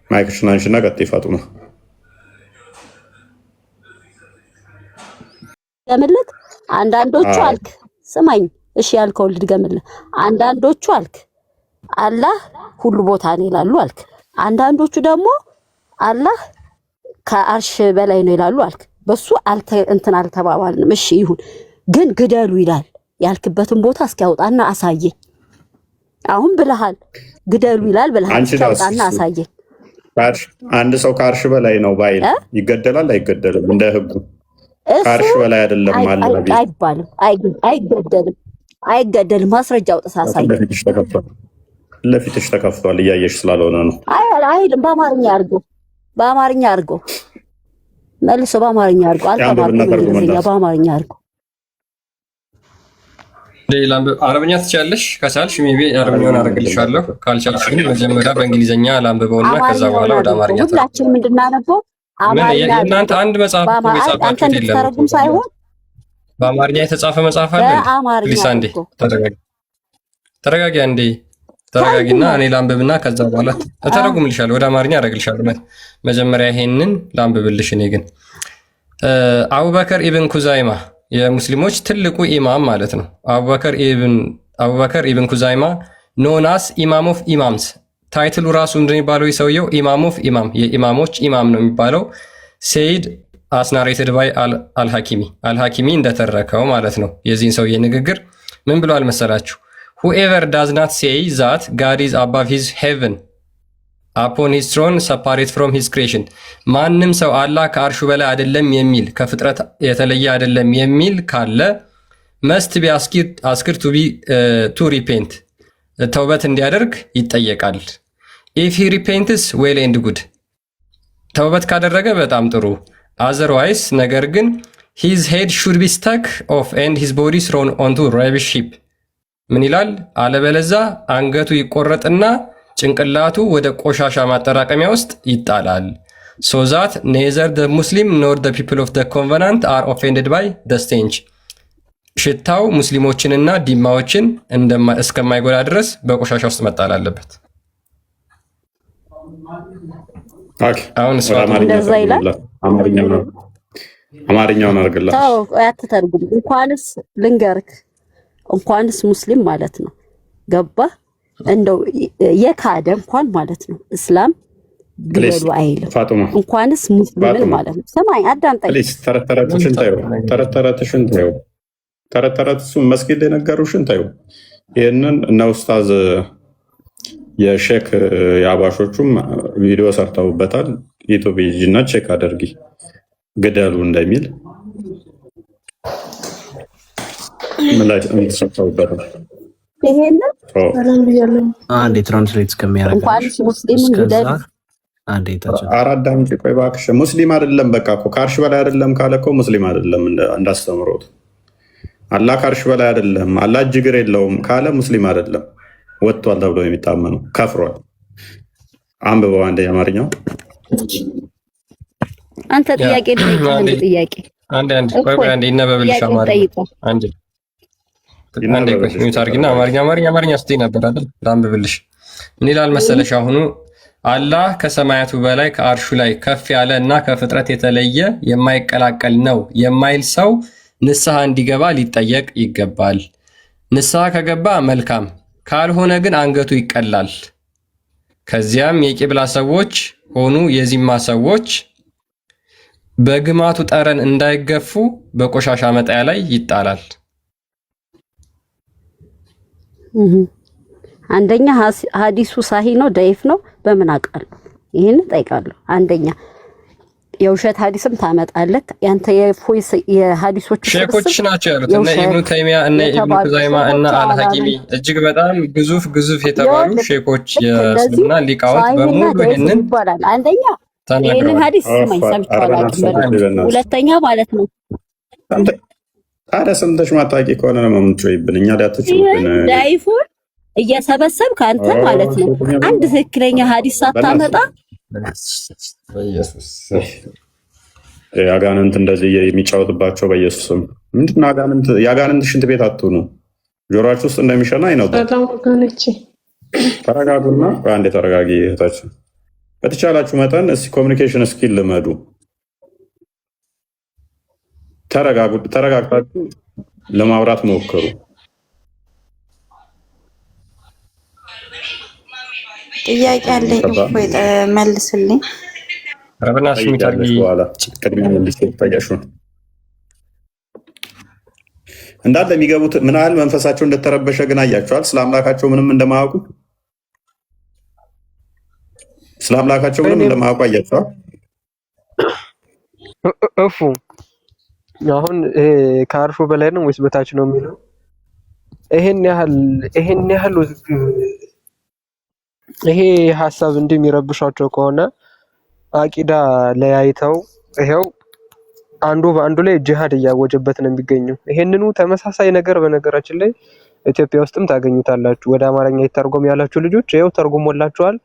ማይክሽን አንሺና ቀጥይ ፋጡማ። ገምልክ አንዳንዶቹ አልክ ስማኝ፣ እሺ ያልከው ልድገምልህ። አንዳንዶቹ አልክ አላህ ሁሉ ቦታ ነው ይላሉ አልክ። አንዳንዶቹ ደግሞ አላህ ከአርሽ በላይ ነው ይላሉ አልክ። በሱ እንትን አልተባባልንም። እሺ ይሁን፣ ግን ግደሉ ይላል ያልክበትን ቦታ እስኪያውጣና አሳየኝ። አሁን ብለሃል ግደሉ ይላል ብለሃል፣ እስኪያውጣና አሳየኝ። አንድ ሰው ከአርሽ በላይ ነው ባይል ይገደላል አይገደልም? እንደ ህጉ ከአርሽ በላይ አይደለም ማለት አይባልም። አይገደልም። ማስረጃ አውጥተህ አሳየኝ። ለፊትሽ ተከፍቷል እያየሽ ስላልሆነ ነው። አይልም። በአማርኛ አድርጎ መልሶ በአማርኛ አድርጎ አልተባለም። በአማርኛ አድርጎ ሌላ አረብኛ ትችያለሽ? ከቻልሽ ሜቢ አረብኛውን አደርግልሻለሁ። ካልቻልሽ ግን መጀመሪያ በእንግሊዘኛ ላንብበውና ከዛ በኋላ ወደ አማርኛ ሁላችንም እንድናነበው እናንተ አንድ መጽሐፍ የጻፋችሁት የለም ሳይሆን በአማርኛ የተጻፈ መጽሐፍ አለ። ፕሊስ አንዴ ተረጋጊ አንዴ። ተረጋጊና እኔ ላንብብና ከዛ በኋላ እተረጉምልሻለሁ፣ ወደ አማርኛ አደርግልሻለሁ። መጀመሪያ ይሄንን ላንብብልሽ። እኔ ግን አቡበከር ኢብን ኩዛይማ የሙስሊሞች ትልቁ ኢማም ማለት ነው። አቡበከር ኢብን ኩዛይማ ኖናስ ኢማም ኦፍ ኢማምስ፣ ታይትሉ ራሱ እንደሚባለው ሰውየው ኢማም ኦፍ ኢማም፣ የኢማሞች ኢማም ነው የሚባለው። ሴይድ አስናሬትድ ባይ አልሐኪሚ እንደተረከው ማለት ነው። የዚህን ሰውዬ ንግግር ምን ብሏል መሰላችሁ? ሁኤቨር ዳዝ ናት ሴይ ዛት ጋድ ኢዝ አባቭ ሂዝ ሄቨን አፖን ሂዝ ትሮን ሰፓሬት ፍሮም ሂዝ ክሬሽን፣ ማንም ሰው አላህ ከአርሹ በላይ አይደለም የሚል ከፍጥረት የተለየ አይደለም የሚል ካለ መስት ቢ አስክድ ቱ ሪፔንት፣ ተውበት እንዲያደርግ ይጠየቃል። ኢፍ ሂ ሪፔንትስ ዌል ኤንድ ጉድ፣ ተውበት ካደረገ በጣም ጥሩ። አዘርዋይስ ነገር ግን ሂዝ ሄድ ሹድ ቢ ስተክ ኦፍ ኤንድ ሂዝ ቦዲ ስሮን ኦንቱ ራቢሽ ሺፕ፣ ምን ይላል? አለበለዛ አንገቱ ይቆረጥና ጭንቅላቱ ወደ ቆሻሻ ማጠራቀሚያ ውስጥ ይጣላል። ሶ ዛት ኔዘር ደ ሙስሊም ኖር ደ ፒፕል ኦፍ ደ ኮንቨናንት አር ኦፌንድድ ባይ ደ ስቴንጅ፣ ሽታው ሙስሊሞችንና ዲማዎችን እስከማይጎዳ ድረስ በቆሻሻ ውስጥ መጣል አለበት። አሁን አማርኛውን አድርግላት። አትተርጉም። እንኳንስ ልንገርክ፣ እንኳንስ ሙስሊም ማለት ነው ገባ እንደው የካደ እንኳን ማለት ነው እስላም ግደሉ አይልም። እንኳንስ ሙስሊምን ማለት ነው። ሰማይ አዳምጠኝ። ተረተረትሽን ታዩ፣ ተረተረትሽን ታዩ፣ ተረተረትሱን መስጊድ የነገሩሽን ታዩ። ይህንን እነ ኡስታዝ የሼክ የአባሾቹም ቪዲዮ ሰርተውበታል። ዩቲዩብ ሂጂና ቼክ አድርጊ፣ ግደሉ እንደሚል ምላጭ ሰርተውበታል። አንዴ ትራንስሌት እስከሚያደርግ እንኳንስ ሙስሊምን ግደሉ። አራዳ እንጂ ቆይ እባክሽ፣ ሙስሊም አይደለም በቃ እኮ ከአርሽ በላይ አይደለም ካለ እኮ ሙስሊም አይደለም። እንዳስተምሮት አላህ ከአርሽ በላይ አይደለም፣ አላህ እጅግር የለውም ካለ ሙስሊም አይደለም፣ ወጥቷል ተብሎ የሚታመነው ከፍሯል። አንብበው አንዴ አማርኛው። አንተ ጥያቄ ጥያቄ አንዴ ይነበብልሽ አማርኛ አንዴ ሚዩት አድርጊና አማርኛ ስትይ ነበር አይደል? ላንብብልሽ። ምን ይላል መሰለሽ? አሁኑ አላህ ከሰማያቱ በላይ ከአርሹ ላይ ከፍ ያለ እና ከፍጥረት የተለየ የማይቀላቀል ነው የማይል ሰው ንስሐ እንዲገባ ሊጠየቅ ይገባል። ንስሐ ከገባ መልካም፣ ካልሆነ ግን አንገቱ ይቀላል። ከዚያም የቂብላ ሰዎች ሆኑ የዚማ ሰዎች በግማቱ ጠረን እንዳይገፉ በቆሻሻ መጣያ ላይ ይጣላል። አንደኛ ሀዲሱ ሳሂ ነው ደይፍ ነው በምን አውቃለሁ? ይሄን ጠይቃለሁ። አንደኛ የውሸት ሀዲስም ታመጣለህ ያንተ የፎይስ የሀዲሶች ሼኮች ናቸው ያሉት እነ ኢብኑ ተይሚያ እነ ኢብኑ ኩዛይማ እና አልሐኪሚ እጅግ በጣም ግዙፍ የተባሉ ሼኮች የእስልምና ሊቃውንት በሙሉ ይሄንን ይባላል። አንደኛ ይሄንን ሀዲስ ስማኝ ሰምቻለሁ። ሁለተኛ ማለት ነው ታዲያ ሰምተሽ ማታቂ ከሆነ ነው የምትጮይብን። እኛ ዳትጮይብን ዳይፉን እየሰበሰብክ አንተ ማለት ነው አንድ ትክክለኛ ሀዲስ ሳታመጣ አጋንንት እንደዚህ የሚጫወትባቸው በኢየሱስም ምንድነው? አጋንንት የአጋንንት ሽንት ቤት አትሁኑ። ጆሮአችሁ ውስጥ እንደሚሸና አይነውጣ። ተረጋጉና አንዴ ተረጋጊ እህታችን። በተቻላችሁ መጠን እስኪ ኮሚኒኬሽን ስኪል ልመዱ። ተረጋግታችሁ ለማውራት ሞክሩ። ጥያቄ አለኝ ወይ መልስልኝ። ረብናስ ሚታርጊ ቅድሚያ እንዲታያሹ እንዳለ የሚገቡት ምን ያህል መንፈሳቸው እንደተረበሸ ግን አያቸዋል። ስለ አምላካቸው ምንም እንደማያውቁ አያቸዋል። እፉ አሁን ከአርሹ በላይ ነው ወይስ በታች ነው የሚለው ይሄን ያህል ይሄ ሀሳብ እንደሚረብሻቸው ከሆነ አቂዳ ለያይተው ይሄው አንዱ በአንዱ ላይ ጂሃድ እያወጀበት ነው የሚገኘው። ይሄንኑ ተመሳሳይ ነገር በነገራችን ላይ ኢትዮጵያ ውስጥም ታገኙታላችሁ። ወደ አማርኛ ይተርጎም ያላችሁ ልጆች ይሄው ተርጉሞላችኋል።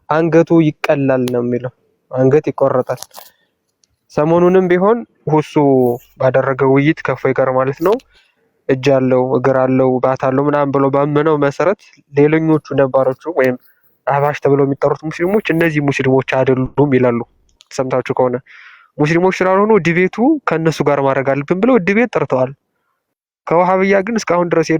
አንገቱ ይቀላል ነው የሚለው፣ አንገት ይቆረጣል። ሰሞኑንም ቢሆን ሁሱ ባደረገው ውይይት ከፎይ ጋር ማለት ነው እጅ አለው እግር አለው ባት አለው ምናምን ብሎ ባመነው መሰረት ሌሎኞቹ ነባሮቹ ወይም አህባሽ ተብለው የሚጠሩት ሙስሊሞች እነዚህ ሙስሊሞች አይደሉም ይላሉ። ሰምታችሁ ከሆነ ሙስሊሞች ስላልሆኑ ዲቤቱ ከነሱ ጋር ማድረግ አለብን ብለው ዲቤት ጠርተዋል። ከወሃብያ ግን እስካሁን ድረስ